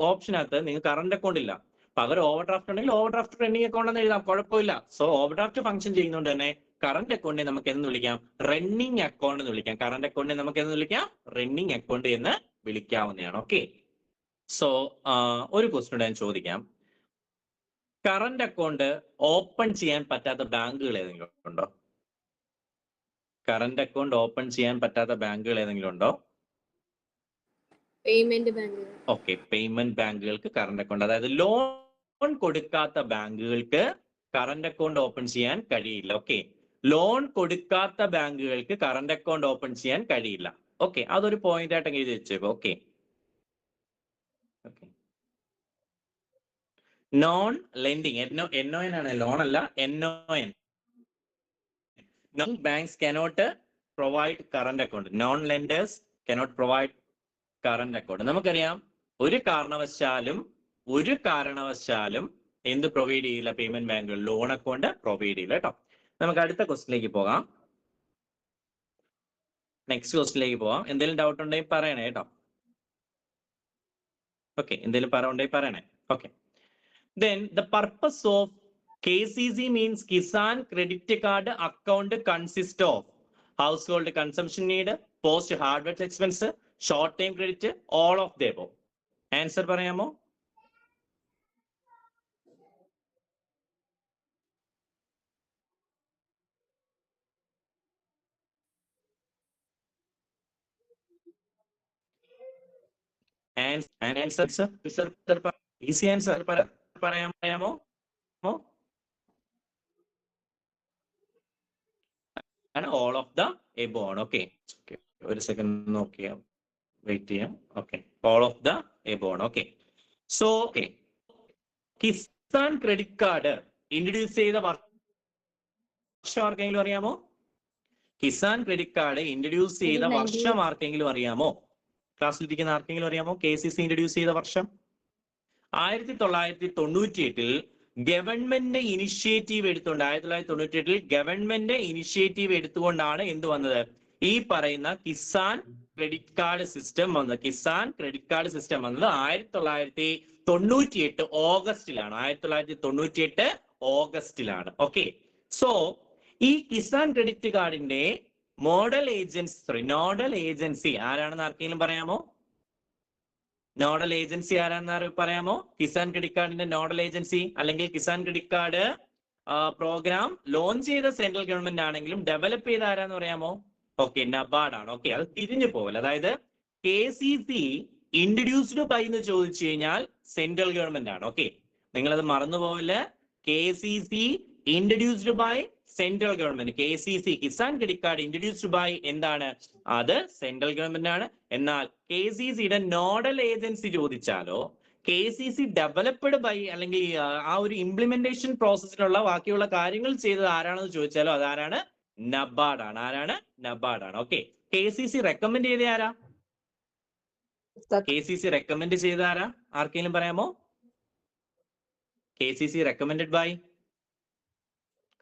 ഓപ്ഷനകത്ത് നിങ്ങൾ കറന്റ് അക്കൗണ്ട് ഇല്ല, പകരം ഓവർ ഡ്രാഫ്റ്റ് ഉണ്ടെങ്കിൽ ഓവർ ഡ്രാഫ്റ്റ് റണ്ണിങ് അക്കൗണ്ട് എന്ന് എഴുതാം, കുഴപ്പമില്ല. സോ ഓവർ ഡ്രാഫ്റ്റ് ഫംഗ്ഷൻ ചെയ്യുന്നതുകൊണ്ട് തന്നെ കറന്റ് അക്കൗണ്ടിനെ നമുക്ക് എന്ന് വിളിക്കാം? റണ്ണിങ് അക്കൗണ്ട് എന്ന് വിളിക്കാം. കറന്റ് അക്കൗണ്ടിനെ നമുക്ക് എന്ന് വിളിക്കാം? റണ്ണിങ് അക്കൗണ്ട് എന്ന് വിളിക്കാവുന്നതാണ്. ഓക്കെ, സോ ഒരു ക്വസ്റ്റ്യൻ ഞാൻ ചോദിക്കാം. കറന്റ് അക്കൗണ്ട് ഓപ്പൺ ചെയ്യാൻ പറ്റാത്ത ബാങ്കുകൾ ഏതെങ്കിലും ഉണ്ടോ? കറന്റ് അക്കൗണ്ട് ഓപ്പൺ ചെയ്യാൻ പറ്റാത്ത ബാങ്കുകൾ ഏതെങ്കിലും ഉണ്ടോ? Payment bank. ഓക്കെ, പേയ്മെന്റ് ബാങ്കുകൾക്ക് കറന്റ് അക്കൗണ്ട്, അതായത് ലോൺ കൊടുക്കാത്ത ബാങ്കുകൾക്ക് കറന്റ് അക്കൗണ്ട് ഓപ്പൺ ചെയ്യാൻ കഴിയില്ല. ഓക്കെ, ലോൺ കൊടുക്കാത്ത ബാങ്കുകൾക്ക് കറന്റ് അക്കൗണ്ട് ഓപ്പൺ ചെയ്യാൻ കഴിയില്ല. ഓക്കെ, അതൊരു പോയിന്റ് ആയിട്ട് എഴുതി വെച്ചേക്കോ. ഓക്കെ, നോൺ ലെൻഡിങ്, NON ആണ്, ലോൺ അല്ല, NON. Non banks cannot provide current account. Non lenders cannot provide current account. നമുക്കറിയാം, ഒരു കാരണവശാലും എന്ത് പ്രൊവൈഡ് ചെയ്യില്ല? പേയ്മെന്റ് ബാങ്കുകൾ ലോൺ അക്കൗണ്ട് പ്രൊവൈഡ് ചെയ്യില്ല കേട്ടോ. നമുക്ക് അടുത്ത ക്വസ്റ്റിലേക്ക് പോകാം. നെക്സ്റ്റ് ക്വസ്റ്റിലേക്ക് പോകാം. എന്തെങ്കിലും ഡൗട്ട് ഉണ്ടെങ്കിൽ പറയണേ കേട്ടോ. ഓക്കെ, എന്തെങ്കിലും ഉണ്ടെങ്കിൽ പറയണേ. Okay, then the purpose of KCC means Kisan Credit Card account consists of household consumption need, post hardware expense, short term credit, all of the above. Answer parayamo? And answer sir, easy answer parayamo? And all of the above. Okay, ഒരു second നോക്കിയാം, wait ചെയ്യാം. Okay, all of the above. Okay, so Kisan credit card introduce ചെയ്ത വർഷം ആർക്കെങ്കിലും അറിയാമോ? Kisan credit card introduce ചെയ്ത വർഷം ആർക്കെങ്കിലും അറിയാമോ? ക്ലാസ്സിലിരിക്കുന്ന ആർക്കെങ്കിലും അറിയാമോ KCC ഇൻട്രൊഡ്യൂസ് ചെയ്ത വർഷം? 1998 ഗവൺമെന്റ് ഇനിഷ്യേറ്റീവ് എടുത്തുകൊണ്ട്, 1998 ഗവൺമെന്റ് ഇനിഷ്യേറ്റീവ് എടുത്തുകൊണ്ടാണ് എന്ത് വന്നത്? ഈ പറയുന്ന കിസാൻ ക്രെഡിറ്റ് കാർഡ് സിസ്റ്റം വന്നത്. കിസാൻ ക്രെഡിറ്റ് കാർഡ് സിസ്റ്റം വന്നത് 1998 ഓഗസ്റ്റിലാണ്. 1998 ഓഗസ്റ്റിലാണ്. ഓക്കെ, സോ ഈ കിസാൻ ക്രെഡിറ്റ് കാർഡിന്റെ നോഡൽ ഏജൻസി ആരാണെന്ന് ആർക്കെങ്കിലും പറയാമോ? നോഡൽ ഏജൻസി ആരാണെന്ന് പറയാമോ? കിസാൻ ക്രെഡിറ്റ് കാർഡിന്റെ നോഡൽ ഏജൻസി, അല്ലെങ്കിൽ Kisan credit card program launch ചെയ്ത സെൻട്രൽ ഗവൺമെന്റ് ആണെങ്കിലും ഡെവലപ്പ് ചെയ്ത ആരാന്ന് പറയാമോ? ഓക്കെ, നബാർഡ് ആണ്. ഓക്കെ, അത് തിരിഞ്ഞു പോകല. അതായത് KCC ഇൻട്രൊഡ്യൂസ്ഡ് ബൈ എന്ന് ചോദിച്ചു കഴിഞ്ഞാൽ സെൻട്രൽ ഗവൺമെന്റ് ആണ്. ഓക്കെ, നിങ്ങളത് മറന്നു പോകല്. KCC introduced by central government. KCC Kisan credit card introduced by എന്താണ്? അത് സെൻട്രൽ ഗവൺമെന്റ് ആണ്. എന്നാൽ KCCയുടെ നോഡൽ ഏജൻസി ചോദിച്ചാലോ, KCC ഡെവലപ്ഡ് ബൈ അല്ലെങ്കിൽ ആ ഒരു ഇംപ്ലിമെന്റേഷൻ പ്രോസസ്സിലുള്ള ബാക്കിയുള്ള കാര്യങ്ങൾ ചെയ്തത് ആരാണെന്ന് ചോദിച്ചാലോ അതാരാണ്? നബാർഡ് ആണ്. ആരാണ്? നബാർഡ് ആണ്. ഓക്കെ. KCC റെക്കമെൻഡ് ചെയ്ത ആരാ? KCC റെക്കമെൻഡ് ചെയ്ത ആരാ? ആർക്കെങ്കിലും പറയാമോ? KCC റെക്കമെൻഡഡ് ബൈ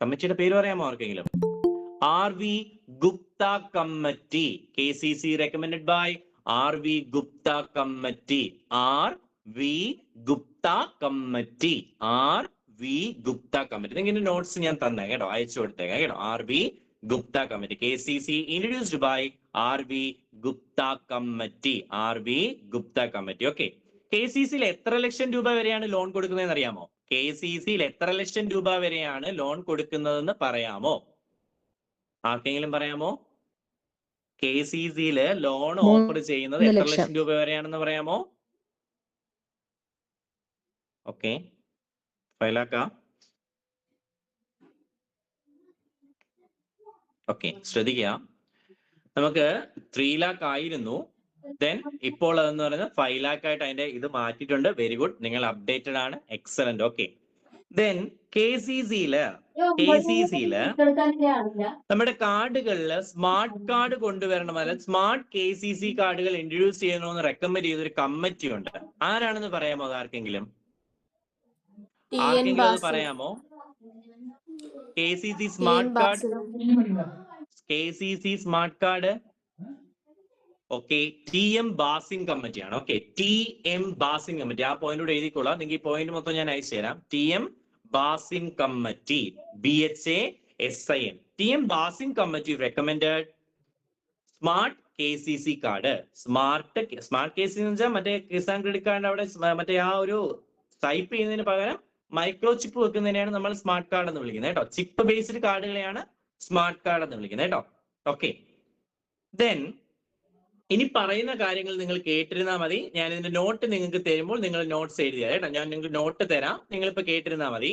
കമ്മിറ്റിയുടെ പേര് പറയാമോ ആർക്കെങ്കിലും? RV Gupta committee. KCC recommended by RV Gupta committee. RV Gupta committee. RV Gupta committee. ഇതിന്റെ നോട്ട്സ് ഞാൻ തന്നെ കേട്ടോ, അയച്ചു കൊടുത്തേക്കാം കേട്ടോ. RV Gupta committee. KCC introduced by RV Gupta committee. RV Gupta committee. Okay. KCCയിൽ എത്ര ലക്ഷം രൂപ വരെയാണ് ലോൺ കൊടുക്കുന്നതെന്ന് അറിയാമോ? KCCയിൽ എത്ര ലക്ഷം രൂപ വരെയാണ് ലോൺ കൊടുക്കുന്നതെന്ന് പറയാമോ? ആർക്കെങ്കിലും പറയാമോ? KCCയില് ലോൺ ഓഫർ ചെയ്യുന്നത് എത്ര ലക്ഷം രൂപ വരെയാണെന്ന് പറയാമോ? ഓക്കെ, ഫൈലാക്കാം. ഓക്കെ, ശ്രദ്ധിക്കുക. നമുക്ക് 3 lakh ആയിരുന്നു. ദെൻ ഇപ്പോൾ അതെന്ന് പറയുന്നത് 5 lakh ആയിട്ട് അതിന്റെ ഇത് മാറ്റിയിട്ടുണ്ട്. വെരി ഗുഡ്, നിങ്ങൾ അപ്ഡേറ്റഡ് ആണ്. എക്സലന്റ്. ഓക്കെ. ദെൻ KCCയില് നമ്മുടെ കാർഡുകളില് സ്മാർട്ട് കാർഡ് കൊണ്ടുവരണം, അല്ല സ്മാർട്ട് KCC കാർഡുകൾ ഇൻട്രൊഡ്യൂസ് ചെയ്യണമെന്ന് റെക്കമെൻഡ് ചെയ്തൊരു കമ്മിറ്റി ഉണ്ട്. ആരാണെന്ന് പറയാമോ? ആർക്കെങ്കിലും അത് പറയാമോ? KCC smart card. KCC smart card. Okay, TM Bhasin കമ്മിറ്റിയാണ്. Okay, TM Bhasin committee. ആ പോയിന്റ് കൂടെ എഴുതിക്കൊള്ളാം. നിങ്ങൾക്ക് ഈ പോയിന്റ് മൊത്തം ഞാൻ അയച്ചു തരാം. TM Bhasin committee. BHASIN. TM Bhasin committee recommended smart KCC card. Smart KCC എന്ന് വെച്ചാൽ മറ്റേ കിസാൻ ക്രെഡിറ്റ് കാർഡിന്റെ അവിടെ മറ്റേ ആ ഒരു ടൈപ്പ് ചെയ്യുന്നതിന് പകരം മൈക്രോ ചിപ്പ് വെക്കുന്നതിനെയാണ് നമ്മൾ സ്മാർട്ട് കാർഡ് എന്ന് വിളിക്കുന്നത് കേട്ടോ. ചിപ്പ് ബേസ്ഡ് കാർഡുകളെയാണ് സ്മാർട്ട് കാർഡ് എന്ന് വിളിക്കുന്നത് കേട്ടോ. ഓക്കെ. ദെൻ ഇനി പറയുന്ന കാര്യങ്ങൾ നിങ്ങൾ കേട്ടിരുന്നാൽ മതി. ഞാൻ ഇതിന്റെ നോട്ട് നിങ്ങൾക്ക് തരുമ്പോൾ നിങ്ങൾ നോട്ട്സ് എഴുതിയാൽ കേട്ടോ. ഞാൻ നിങ്ങൾക്ക് നോട്ട് തരാം, നിങ്ങളിപ്പോ കേട്ടിരുന്നാൽ മതി.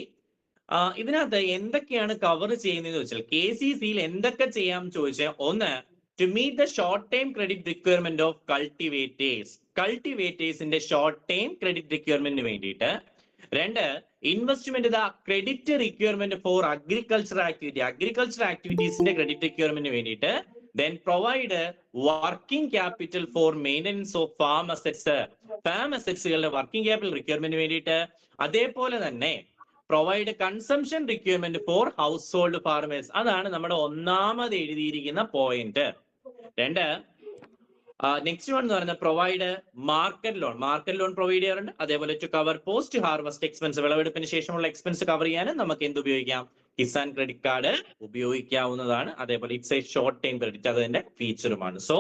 ഇതിനകത്ത് എന്തൊക്കെയാണ് കവർ ചെയ്യുന്നതെന്ന് വെച്ചാൽ KCCയിൽ എന്തൊക്കെ ചെയ്യാം ചോദിച്ചാൽ, ഒന്ന്, to meet the short time credit requirement of കൾട്ടിവേറ്റേഴ്സിന്റെ ഷോർട്ട് ടൈം ക്രെഡിറ്റ് റിക്വയർമെന്റിന് വേണ്ടിയിട്ട്. 2, investment the credit requirement for agriculture ആക്ടിവിറ്റീസിന്റെ ക്രെഡിറ്റ് റിക്വയർമെന്റിന് വേണ്ടിയിട്ട്. Then provide working capital for maintenance of farm assets. Farm assetsകളുടെ വർക്കിംഗ് ക്യാപിറ്റൽ റിക്വയർമെന്റ് വേണ്ടിയിട്ട്. അതേപോലെ തന്നെ provide consumption requirement for household farmers. അതാണ് നമ്മുടെ ഒന്നാമത് എഴുതിയിരിക്കുന്ന പോയിന്റ്. 2, നെക്സ്റ്റ് വൺ എന്ന് പറയുന്നത് പ്രൊവൈഡ് മാർക്കറ്റ് ലോൺ പ്രൊവൈഡ് ചെയ്യാറുണ്ട്. അതേപോലെ to cover post harvest expense, വിളവെടുപ്പിന് ശേഷമുള്ള എക്സ്പെൻസ് കവർ ചെയ്യാനും നമുക്ക് എന്ത് ഉപയോഗിക്കാം? കിസാൻ ക്രെഡിറ്റ് കാർഡ് ഉപയോഗിക്കാവുന്നതാണ്. അതേപോലെ it's A short time credit, അതിന്റെ ഫീച്ചറുമാണ്. സോ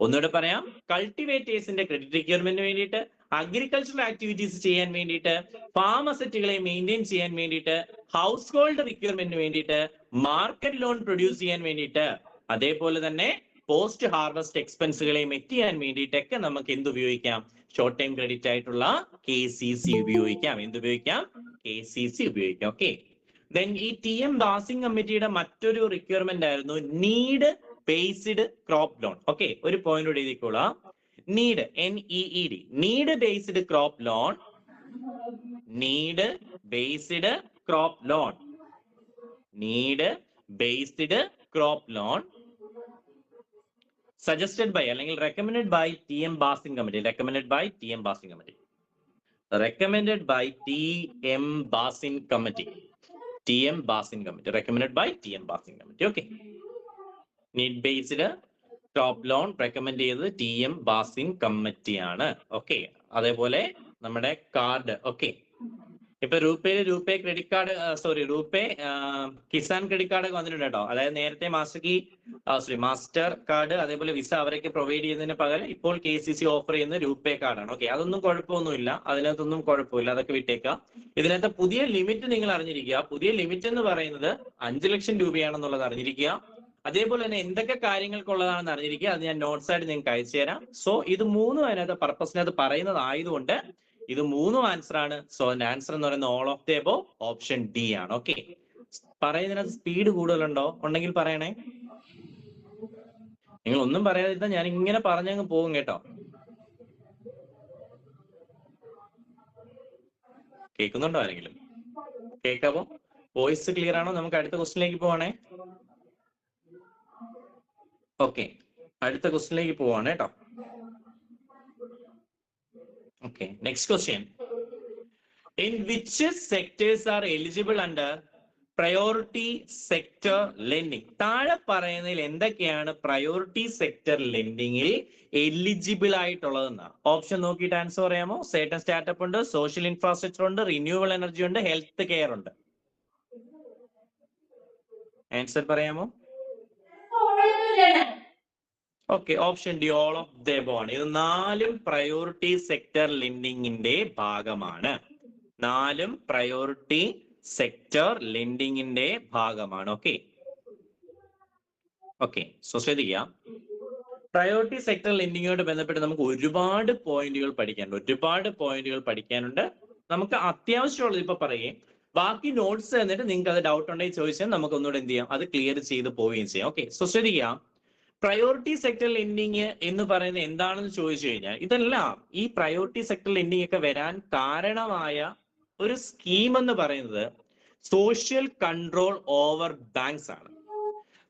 ഒന്നുകൂടെ പറയാം, കൾട്ടിവേറ്റേഴ്സിന്റെ ക്രെഡിറ്റ് റിക്വയർമെന്റിന് വേണ്ടിയിട്ട്, അഗ്രികൾച്ചറൽ ആക്ടിവിറ്റീസ് ചെയ്യാൻ വേണ്ടിയിട്ട്, ഫാം അസറ്റുകളെ മെയിൻറ്റെയിൻ ചെയ്യാൻ വേണ്ടിയിട്ട്, ഹൗസ് ഹോൾഡ് റിക്വയർമെന്റിന് വേണ്ടിയിട്ട്, മാർക്കറ്റ് ലോൺ പ്രൊഡ്യൂസ് ചെയ്യാൻ വേണ്ടിയിട്ട്, അതേപോലെ തന്നെ പോസ്റ്റ് ഹാർവസ്റ്റ് എക്സ്പെൻസുകളെ മെറ്റ് ചെയ്യാൻ വേണ്ടിയിട്ടൊക്കെ നമുക്ക് എന്ത് ഉപയോഗിക്കാം? ഷോർട്ട് ടൈം ക്രെഡിറ്റ് ആയിട്ടുള്ള KCC ഉപയോഗിക്കാം. എന്തുപയോഗിക്കാം? KCC ഉപയോഗിക്കാം. ഓക്കെ. ദെൻ ഈ TM ബാസിംഗ് കമ്മിറ്റിയുടെ മറ്റൊരു റിക്വയർമെന്റ് ആയിരുന്നു need based crop loan. Okay, ഒരു പോയിന്റ് കൂടെ എഴുതിക്കോളാം. Need, NEED, need based crop loan. Need based crop loan. Need based crop loan suggested by അല്ലെങ്കിൽ recommended by TM Bhasin committee. Recommended by TM Bhasin committee. Recommended by TM Bhasin committee. TM Bhasin committee. Recommended by TM Bhasin committee. Okay. Need based crop loan recommend ചെയ്തത് TM Bhasin കമ്മിറ്റിയാണ്. Okay. അതേപോലെ നമ്മുടെ card. Okay, ഇപ്പൊ RuPay credit card, RuPay Kisan credit card ഒക്കെ വന്നിട്ടുണ്ട് കേട്ടോ. അതായത് നേരത്തെ മാസ്റ്റർ കാർഡ് അതേപോലെ വിസ അവരൊക്കെ പ്രൊവൈഡ് ചെയ്യുന്നതിന് പകരം ഇപ്പോൾ KCC ഓഫർ ചെയ്യുന്ന രൂപേ കാർഡാണ്. ഓക്കെ, അതൊന്നും കുഴപ്പമൊന്നുമില്ല, അതിനകത്തൊന്നും കുഴപ്പമില്ല, അതൊക്കെ വിട്ടേക്കാം. ഇതിനകത്ത് പുതിയ ലിമിറ്റ് നിങ്ങൾ അറിഞ്ഞിരിക്കുക. പുതിയ ലിമിറ്റ് എന്ന് പറയുന്നത് 5 ലക്ഷം രൂപയാണെന്നുള്ളത് അറിഞ്ഞിരിക്കുക. അതേപോലെ തന്നെ എന്തൊക്കെ കാര്യങ്ങൾക്കുള്ളതാണെന്ന് അറിഞ്ഞിരിക്കുക. അത് ഞാൻ നോട്ട്സ് ആയിട്ട് നിങ്ങൾക്ക് അയച്ചു തരാം. സോ ഇത് മൂന്നും അതിനകത്ത് പർപ്പസിനകത്ത് പറയുന്നതായതുകൊണ്ട് ഇത് മൂന്നും ആൻസർ ആണ്. സോ അതിന്റെ ആൻസർ എന്ന് പറയുന്നത് all of the above option D ആണ്. ഓക്കെ. പറയുന്നതിനകത്ത് സ്പീഡ് കൂടുതലുണ്ടോ? ഉണ്ടെങ്കിൽ പറയണേ. നിങ്ങൾ ഒന്നും പറയാതിരുന്നാൽ ഞാൻ ഇങ്ങനെ പറഞ്ഞങ്ങ് പോകും കേട്ടോ. കേൾക്കുന്നുണ്ടോ ആരെങ്കിലും? കേൾക്കാമോ? വോയിസ് ക്ലിയർ ആണോ? നമുക്ക് അടുത്ത ക്വസ്റ്റിനിലേക്ക് പോവാണേ. ഓക്കെ, അടുത്ത ക്വസ്റ്റിനിലേക്ക് പോവാണ് കേട്ടോ. Okay, next question. In which sectors are eligible under priority sector lending? താഴെ പറയുന്നതിൽ എന്തൊക്കെയാണ് പ്രയോറിറ്റി സെക്ടർ ലെൻഡിങ്ങിൽ എലിജിബിൾ ആയിട്ടുള്ളതെന്ന് ഓപ്ഷൻ നോക്കിയിട്ട് ആൻസർ പറയാമോ? സർട്ടൻ സ്റ്റാർട്ടപ്പ് ഉണ്ട്, സോഷ്യൽ ഇൻഫ്രാസ്ട്രക്ചർ ഉണ്ട്, റിന്യൂവബിൾ എനർജി ഉണ്ട്, ഹെൽത്ത് കെയർ ഉണ്ട്. ആൻസർ പറയാമോ? Okay, option D, all of the above ആണ്. ഇത് 4 പ്രയോറിറ്റി സെക്ടർ ലെൻഡിങ്ങിന്റെ ഭാഗമാണ്. 4 പ്രയോറിറ്റി സെക്ടർ ലെൻഡിങ്ങിന്റെ ഭാഗമാണ്. ഓക്കെ ഓക്കെ, സോ ശ്രദ്ധിക്കുക. പ്രയോറിറ്റി സെക്ടർ ലെൻഡിങ്ങോട് ബന്ധപ്പെട്ട് നമുക്ക് ഒരുപാട് പോയിന്റുകൾ പഠിക്കാനുണ്ട്. നമുക്ക് അത്യാവശ്യമുള്ളത് ഇപ്പൊ പറയുകയും ബാക്കി നോട്ട്സ് തന്നിട്ട് നിങ്ങൾക്ക് അത് ഡൗട്ട് ഉണ്ടെങ്കിൽ ചോദിച്ചാൽ നമുക്ക് ഒന്നുകൂടെ എന്ത് ചെയ്യാം, അത് ക്ലിയർ ചെയ്ത് പോവുകയും ചെയ്യാം. ഓക്കെ, സോ ശ്രദ്ധിക്കുക. പ്രയോറിറ്റി സെക്ടർ ലെൻഡിങ് എന്ന് പറയുന്നത് എന്താണെന്ന് ചോദിച്ചു കഴിഞ്ഞാൽ, ഇതെല്ലാം ഈ പ്രയോറിറ്റി സെക്ടർ ലെൻഡിങ് ഒക്കെ വരാൻ കാരണമായ ഒരു സ്കീം എന്ന് പറയുന്നത് സോഷ്യൽ കൺട്രോൾ ഓവർ ബാങ്ക്സ് ആണ്.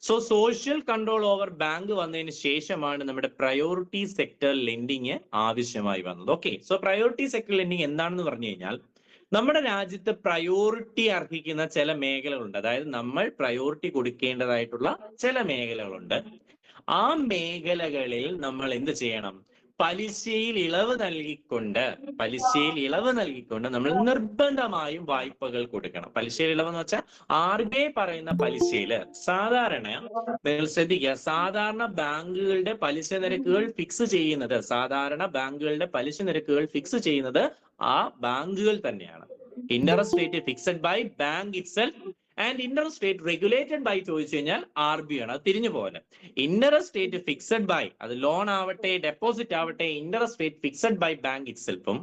So social control over bank വന്നതിന് ശേഷമാണ് നമ്മുടെ പ്രയോറിറ്റി സെക്ടർ ലെൻഡിങ് ആവശ്യമായി വന്നത്. Okay, so priority sector lending എന്താണെന്ന് പറഞ്ഞു കഴിഞ്ഞാൽ, നമ്മുടെ രാജ്യത്ത് പ്രയോറിറ്റി അർഹിക്കുന്ന ചില മേഖലകളുണ്ട്. അതായത് നമ്മൾ പ്രയോറിറ്റി കൊടുക്കേണ്ടതായിട്ടുള്ള ചില മേഖലകളുണ്ട്. ആ മേഖലകളിൽ നമ്മൾ എന്ത് ചെയ്യണം? പലിശയിൽ ഇളവ് നൽകിക്കൊണ്ട് നമ്മൾ നിർബന്ധമായും വായ്പകൾ കൊടുക്കണം. പലിശയിൽ ഇളവ് എന്ന് വെച്ചാൽ RBI പറയുന്ന പലിശയില് സാധാരണ നിങ്ങൾ ശ്രദ്ധിക്കുക, സാധാരണ ബാങ്കുകളുടെ പലിശ നിരക്കുകൾ ഫിക്സ് ചെയ്യുന്നത് ആ ബാങ്കുകൾ തന്നെയാണ്. Interest rate fixed by bank itself and interest rate regulated by ചോദിച്ചു കഴിഞ്ഞാൽ RBI ആണ്. അത് തിരിഞ്ഞു പോലെ. ഇൻട്രസ്റ്റ് റേറ്റ് ഫിക്സഡ് ബൈ, അത് ലോൺ ആവട്ടെ ഡെപ്പോസിറ്റ് ആവട്ടെ, interest rate fixed by bank ഇറ്റ്സെൽഫും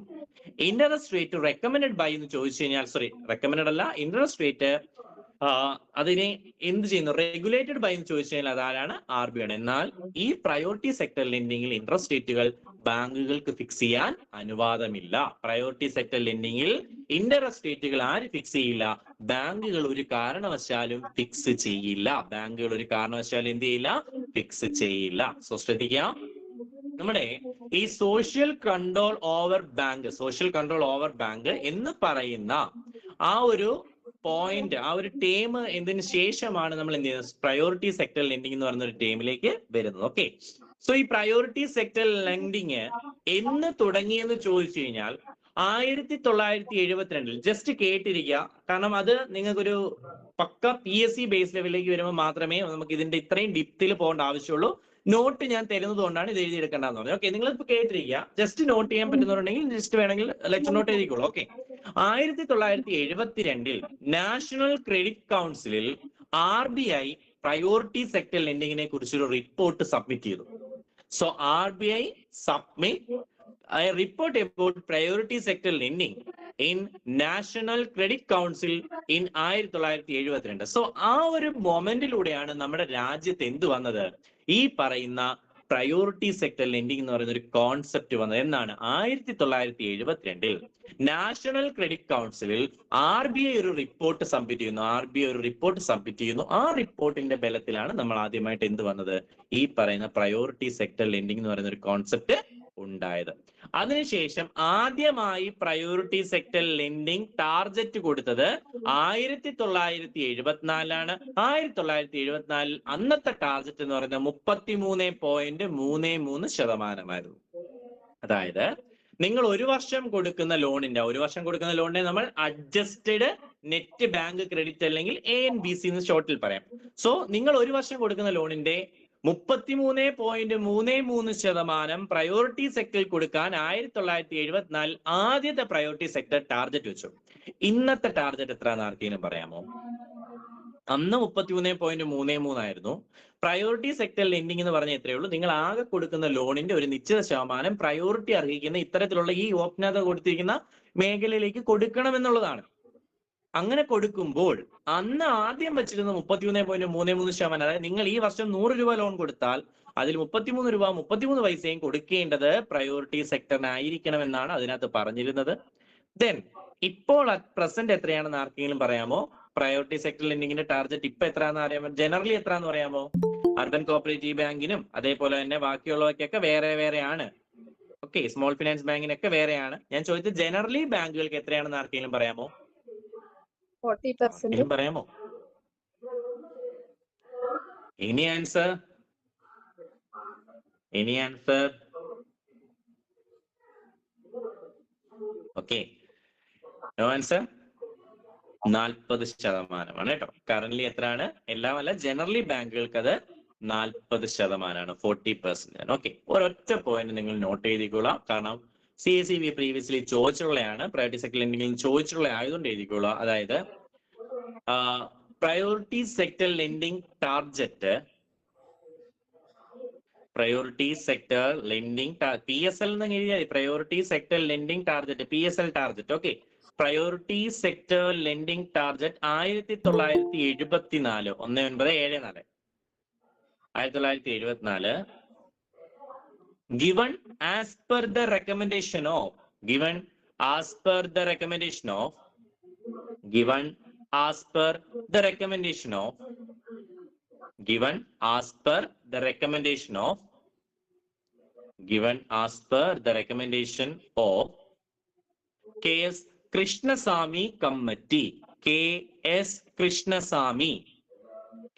ഇൻട്രസ്റ്റ് റേറ്റ് റെക്കമെൻഡഡ് ബൈ എന്ന് ചോദിച്ചു കഴിഞ്ഞാൽ, റെക്കമെൻഡഡ് അല്ല, ഇൻട്രസ്റ്റ് റേറ്റ് അതിനെ എന്ത് ചെയ്യുന്നു, റെഗുലേറ്റഡ് ബൈ എന്ന് ചോദിച്ചു കഴിഞ്ഞാൽ അതാരാണ്? RBI ആണ്. എന്നാൽ ഈ പ്രയോറിറ്റി സെക്ടർ ലെൻഡിങ്ങിൽ ഇൻട്രസ്റ്റ് റേറ്റുകൾ ബാങ്കുകൾക്ക് ഫിക്സ് ചെയ്യാൻ അനുവാദമില്ല. പ്രയോറിറ്റി സെക്ടർ ലെൻഡിങ്ങിൽ ഇൻട്രസ്റ്റ് റേറ്റുകൾ ആര് ഫിക്സ് ചെയ്യില്ല? ബാങ്കുകൾ ഒരു കാരണവശാലും ഫിക്സ് ചെയ്യില്ല. ഫിക്സ് ചെയ്യില്ല. സോ ശ്രദ്ധിക്കുക, നമ്മുടെ ഈ സോഷ്യൽ കൺട്രോൾ ഓവർ ബാങ്ക് എന്ന് പറയുന്ന ആ ഒരു പോയിന്റ്, ആ ഒരു ടേം എന്നതിന് ശേഷമാണ് നമ്മൾ എന്ത് ചെയ്യുന്നത്? പ്രയോറിറ്റി സെക്ടർ ലെൻഡിങ് എന്ന് പറയുന്ന ഒരു ടേമിലേക്ക് വരുന്നത്. ഓക്കെ, സോ ഈ പ്രയോറിറ്റി സെക്ടർ ലെൻഡിങ് എന്ന് തുടങ്ങിയെന്ന് ചോദിച്ചു കഴിഞ്ഞാൽ 1972 ജസ്റ്റ് കേട്ടിരിക്കുക. കാരണം അത് നിങ്ങൾക്കൊരു പക്ക PSC ബേസ് ലെവലിലേക്ക് വരുമ്പോൾ മാത്രമേ നമുക്ക് ഇതിന്റെ ഇത്രയും ഡിപ്തിൽ പോകേണ്ട ആവശ്യമുള്ളൂ. നോട്ട് ഞാൻ തരുന്നത് കൊണ്ടാണ് ഇത് എഴുതിയെടുക്കേണ്ടതെന്ന് പറഞ്ഞത്. ഓക്കെ, നിങ്ങൾ ഇപ്പൊ കേട്ടിരിക്കുക. ജസ്റ്റ് നോട്ട് ചെയ്യാൻ പറ്റുന്നുണ്ടെങ്കിൽ ജസ്റ്റ് വേണമെങ്കിൽ ലെക്ചർ നോട്ട് എഴുതിക്കോളൂ. ഓക്കെ, 1972 നാഷണൽ ക്രെഡിറ്റ് കൗൺസിലിൽ RBI പ്രയോറിറ്റി സെക്ടർ ലെൻഡിങ്ങിനെ കുറിച്ചൊരു റിപ്പോർട്ട് സബ്മിറ്റ് ചെയ്തു. So RBI submit a report about priority sector lending in National Credit Council in 1972. So ആ ഒരു മൊമെന്റിലൂടെയാണ് നമ്മുടെ രാജ്യത്ത് എന്ത് വന്നത്? ഈ പറയുന്ന പ്രയോറിറ്റി സെക്ടർ ലെൻഡിങ് എന്ന് പറയുന്ന ഒരു കോൺസെപ്റ്റ് വന്നത്. എന്നാണ്? 1972 നാഷണൽ ക്രെഡിറ്റ് കൗൺസിലിൽ RBI ഒരു റിപ്പോർട്ട് സബ്മിറ്റ് ചെയ്യുന്നു. ആ റിപ്പോർട്ടിന്റെ ബലത്തിലാണ് നമ്മൾ ആദ്യമായിട്ട് എന്ത് വന്നത്? ഈ പറയുന്ന പ്രയോറിറ്റി സെക്ടർ ലെൻഡിങ് എന്ന് പറയുന്ന ഒരു കോൺസെപ്റ്റ് ഉണ്ടായത്. അതിനുശേഷം ആദ്യമായി പ്രയോറിറ്റി സെക്ടർ ലെൻഡിങ് ടാർഗറ്റ് കൊടുത്തത് 1974 1974 അന്നത്തെ ടാർഗറ്റ് എന്ന് പറയുന്നത് 33.33% അതായത് നിങ്ങൾ ഒരു വർഷം കൊടുക്കുന്ന ലോണിന്റെ നമ്മൾ അഡ്ജസ്റ്റഡ് നെറ്റ് ബാങ്ക് ക്രെഡിറ്റ് അല്ലെങ്കിൽ ANBC എന്ന് ഷോർട്ടിൽ പറയാം. സോ നിങ്ങൾ ഒരു വർഷം കൊടുക്കുന്ന ലോണിന്റെ 33.33% പ്രയോറിറ്റി സെക്ടറിൽ കൊടുക്കാൻ 1974 ആദ്യത്തെ പ്രയോറിറ്റി സെക്ടർ ടാർഗറ്റ് വെച്ചു. ഇന്നത്തെ ടാർഗറ്റ് എത്രയാണെന്ന് ആർക്കെങ്കിലും പറയാമോ? അന്ന് 33.33 ആയിരുന്നു. പ്രയോറിറ്റി സെക്ടർ ലെൻഡിങ് എന്ന് പറഞ്ഞാൽ എത്രയേ ഉള്ളൂ? നിങ്ങൾ ആകെ കൊടുക്കുന്ന ലോണിന്റെ ഒരു നിശ്ചിത ശതമാനം പ്രയോറിറ്റി അർഹിക്കുന്ന ഇത്തരത്തിലുള്ള ഈ ഓപ്നത കൊടുത്തിരിക്കുന്ന മേഖലയിലേക്ക് കൊടുക്കണം എന്നുള്ളതാണ്. അങ്ങനെ കൊടുക്കുമ്പോൾ അന്ന് ആദ്യം വെച്ചിരുന്ന 33.33%, അതായത് നിങ്ങൾ ഈ വർഷം 100 രൂപ ലോൺ കൊടുത്താൽ അതിൽ 33 രൂപ 33 പൈസയും കൊടുക്കേണ്ടത് പ്രയോറിറ്റി സെക്ടറിനായിരിക്കണമെന്നാണ് അതിനകത്ത് പറഞ്ഞിരുന്നത്. ദെൻ ഇപ്പോൾ പ്രസന്റ് എത്രയാണെന്ന് ആർക്കെങ്കിലും പറയാമോ? പ്രയോറിറ്റി സെക്ടർ ലെൻഡിങ്ങിന്റെ ടാർഗറ്റ് ഇപ്പൊ എത്രയാണെന്ന് അറിയാമോ? ജനറലി എത്രയാണെന്ന് പറയാമോ? അർബൻ കോപ്പറേറ്റീവ് ബാങ്കിനും അതേപോലെ തന്നെ ബാക്കിയുള്ളവർക്കൊക്കെ വേറെ വേറെയാണ്. ഓക്കെ, സ്മോൾ ഫിനാൻസ് ബാങ്കിനൊക്കെ വേറെയാണ്. ഞാൻ ചോദിച്ചത് ജനറലി ബാങ്കുകൾക്ക് എത്രയാണെന്ന് ആർക്കെങ്കിലും പറയാമോ? 40%. പറയാമോ? Any answer? Any answer? Okay, no answer. 40% കേട്ടോ. കറന്റ് എത്രയാണ്? എല്ലാം അല്ല, ജനറലി ബാങ്കുകൾക്ക് അത് 40%, 40%. ഓക്കെ, ഒരൊറ്റ പോയിന്റ് നിങ്ങൾ നോട്ട് ചെയ്തിക്കൊള്ളാം. കാരണം CSEB പ്രീവിയസ്ലി ചോദിച്ചുള്ളതാണ്, പ്രയോറിറ്റി സെക്ടർ ലെൻഡിങ്ങിൽ ചോദിച്ചുള്ള ആയതുകൊണ്ട് എഴുതിക്കൊള്ളാം. അതായത് priority sector lending target, priority sector lending PSL എന്ന് എഴുതിയാൽ priority sector lending target, PSL target. Okay, priority sector lending target 1974, 1974, 1974, given as per the recommendation of, given as per the recommendation of, given as per the recommendation of, given as per the recommendation of, given as per the recommendation of K.S. Krishnasamy Committee, K.S. Krishnasamy,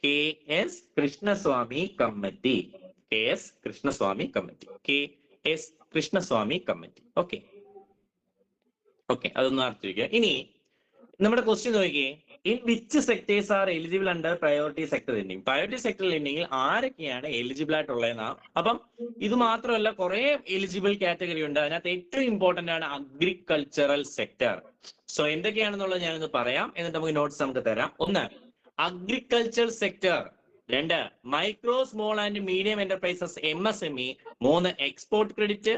K.S. Krishnasamy Committee, K.S. Krishnasamy Committee, K.S. Krishnasamy Committee. Okay okay, അതൊന്ന് ഓർത്തിരിക്കുക. ഇനി നമ്മുടെ question നോക്കിയേ, in which sectors are eligible under priority sector lending? Priority sector ലെൻഡിങ്ങിൽ ആരൊക്കെയാണ് eligible ആയിട്ടുള്ളതെന്നാ. അപ്പം ഇത് മാത്രമല്ല, കുറെ എലിജിബിൾ കാറ്റഗറി ഉണ്ട്. അതിനകത്ത് ഏറ്റവും ഇമ്പോർട്ടന്റ് ആണ് അഗ്രികൾച്ചറൽ സെക്ടർ. സോ എന്തൊക്കെയാണെന്നുള്ളത് ഞാനൊന്ന് പറയാം, എന്നിട്ട് നമുക്ക് നോട്ട്സ് നമുക്ക് തരാം. 1, agriculture sector. 2, micro small and medium enterprises MSME. 3, export credit,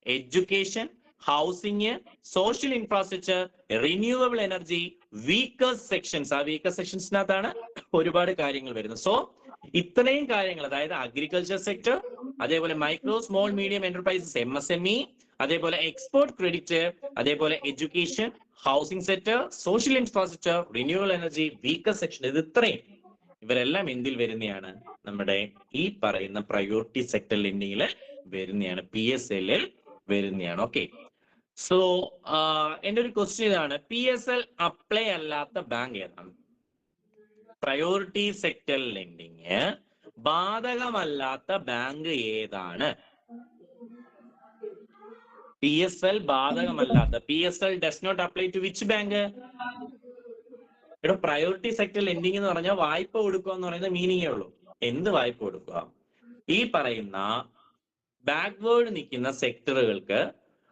education, housing, social infrastructure, renewable energy, weaker sections. ആ വീക്കർ സെക്ഷൻസിനകത്താണ് ഒരുപാട് കാര്യങ്ങൾ വരുന്നത്. സോ ഇത്രയും കാര്യങ്ങൾ, അതായത് അഗ്രികൾച്ചർ സെക്ടർ, അതേപോലെ micro small medium enterprises MSME, അതേപോലെ എക്സ്പോർട്ട് ക്രെഡിറ്റ്, അതേപോലെ education, housing sector, social infrastructure, renewable energy, weaker section, ഇത് ഇത്രയും ഇവരെല്ലാം എന്തിൽ വരുന്നതാണ്? നമ്മുടെ ഈ പറയുന്ന പ്രയോറിറ്റി സെക്ടർ ലെൻഡിങ്ങിൽ വരുന്നതാണ്, PSL വരുന്നതാണ്. ഓക്കെ, സോ എന്റെ ഒരു ക്വസ്റ്റ്യൻ ഇതാണ്, PSL അപ്ലൈ അല്ലാത്ത ബാങ്ക് ഏതാണ്? പ്രയോറിറ്റി സെക്ടർ ലെൻഡിങ് ബാധകമല്ലാത്ത ബാങ്ക് ഏതാണ്? PSL ബാധകമല്ലാത്ത, PSL does not apply to which bank? ഇവിടെ പ്രയോറിറ്റി സെക്ടർ ലെൻഡിങ് എന്ന് പറഞ്ഞാൽ വായ്പ കൊടുക്കുക എന്ന് പറയുന്ന മീനിങ്ങേ ഉള്ളൂ. എന്ത് വായ്പ കൊടുക്കുക? ഈ പറയുന്ന ബാക്ക്വേർഡ് നിൽക്കുന്ന സെക്ടറുകൾക്ക്,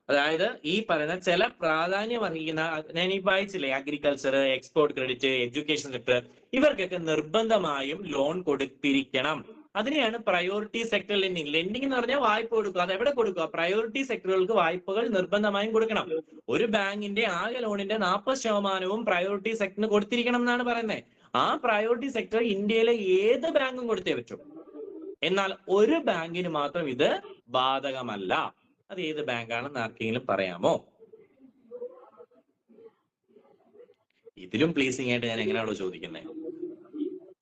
അതായത് ഈ പറയുന്ന ചില പ്രാധാന്യം അർഹിക്കുന്ന, ഞാൻ ഈ വായിച്ചില്ലേ, agriculture, export credit, education sector, ഇവർക്കൊക്കെ നിർബന്ധമായും ലോൺ കൊടുത്തിരിക്കണം. അതിനെയാണ് പ്രയോറിറ്റി സെക്ടർ ലെൻഡിങ്. ലെൻഡിങ് എന്ന് പറഞ്ഞാൽ വായ്പ കൊടുക്കുക. അത് എവിടെ കൊടുക്കുക? പ്രയോറിറ്റി സെക്ടറുകൾക്ക് വായ്പകൾ നിർബന്ധമായും കൊടുക്കണം. ഒരു ബാങ്കിന്റെ ആകെ ലോണിന്റെ 40% പ്രയോറിറ്റി സെക്ടറിന് കൊടുത്തിരിക്കണം എന്നാണ് പറയുന്നത്. ആ പ്രയോറിറ്റി സെക്ടർ ഇന്ത്യയിലെ ഏത് ബാങ്കും കൊടുത്തേ പറ്റൂ. എന്നാൽ ഒരു ബാങ്കിന് മാത്രം ഇത് ബാധകമല്ല. അത് ഏത് ബാങ്കാണെന്ന് ആർക്കെങ്കിലും പറയാമോ? ഇതിലും പ്ലീസിംഗ് ആയിട്ട് ഞാൻ എങ്ങനെയാണോ ചോദിക്കുന്നത്?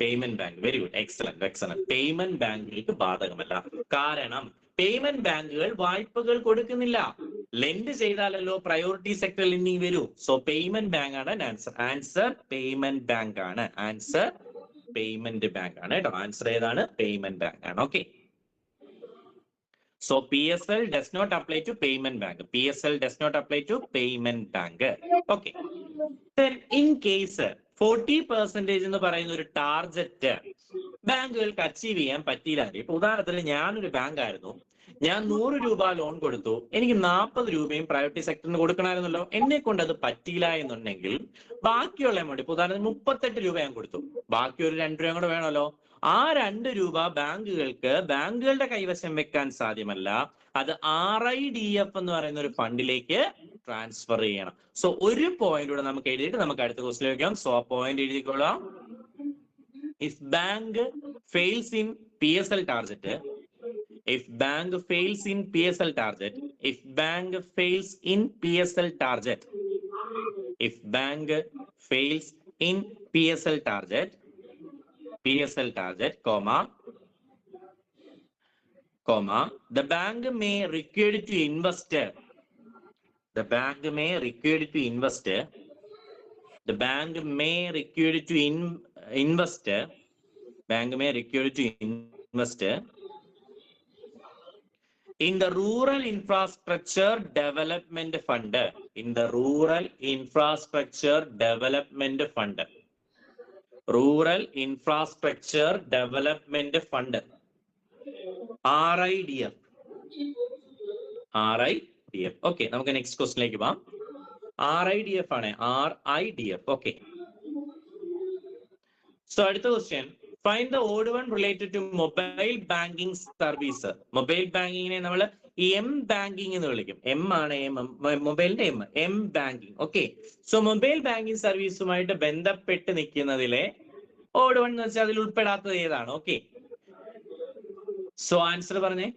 Payment bank. Very good, excellent excellent. Payment ബാങ്കുകൾക്ക് ബാധകമല്ല. കാരണം പേയ്മെന്റ് ബാങ്കുകൾ വായ്പകൾ കൊടുക്കുന്നില്ല. ലെൻഡ് ചെയ്താലല്ലോ പ്രയോറിറ്റി സെക്ടർ ലെൻഡിങ് വരൂ. സോ പേയ്മെന്റ് ബാങ്ക് ആണ് ആൻസർ. ആൻസർ പേയ്മെന്റ് ബാങ്ക് ആണ്. ആൻസർ പേയ്മെന്റ് ബാങ്ക് ആണ് കേട്ടോ. ആൻസർ ഏതാണ്? പേയ്മെന്റ് ബാങ്ക് ആണ്. Okay, so PSL does not apply to payment bank. PSL does not apply to payment bank. Okay, then in case 40% എന്ന് പറയുന്ന ഒരു target ബാങ്കുകൾക്ക് achieve ചെയ്യാൻ പറ്റിയില്ല. ഇപ്പൊ ഉദാഹരണത്തിന് ഞാനൊരു ബാങ്ക് ആയിരുന്നു, ഞാൻ 100 രൂപ ലോൺ കൊടുത്തു, എനിക്ക് 40 രൂപയും പ്രയോറിറ്റി സെക്ടറിന് കൊടുക്കണമായിരുന്നല്ലോ. എന്നെ കൊണ്ട് അത് പറ്റിയില്ല എന്നുണ്ടെങ്കിൽ ബാക്കിയുള്ള എമൗണ്ട്, ഇപ്പൊ ഉദാഹരണത്തിന് 38 രൂപ ഞാൻ കൊടുത്തു, ബാക്കി ഒരു 2 രൂപ കൂടെ വേണമല്ലോ. ആ 2 രൂപ ബാങ്കുകളുടെ കൈവശം വെക്കാൻ സാധ്യമല്ല. അത് RIDF എന്ന് പറയുന്ന ഒരു ഫണ്ടിലേക്ക് ട്രാൻസ്ഫർ ചെയ്യണം. സോ ഒരു പോയിന്റ് കൂടെ നമുക്ക് എഴുതിയിട്ട് നമുക്ക് അടുത്ത ക്വസ്റ്റ്യൻ വെക്കാം. സോ ആ പോയിന്റ് എഴുതിക്കൊള്ളാം. If bank fails in PSL target, if bank fails in PSL target, if bank fails in PSL target, if bank fails in PSL target, comma, the bank may require to investor, the bank may require to investor, the bank may require to investor, bank may require to investor in the rural infrastructure development fund, in the rural infrastructure development fund, rural infrastructure development fund, RIDF, RIDF. Okay, നമുക്ക് next ക്വസ്റ്റിനിലേക്ക് പോവാം. RIDF ആണ്, RIDF. Okay, so അടുത്ത question, find the odd one related to mobile banking service. Mobile ബാങ്കിങ്ങിനെ നമ്മൾ M banking എന്ന് വിളിക്കും. M ആണ്, മൊബൈലിന്റെ M banking. Okay, so mobile banking സർവീസുമായിട്ട് ബന്ധപ്പെട്ട് നിൽക്കുന്നതിലെ ഓഡ് വൺ എന്ന് വെച്ചാൽ അതിൽ ഉൾപ്പെടാത്തത് ഏതാണ്? ഓക്കെ, സോ ആൻസർ പറഞ്ഞേ.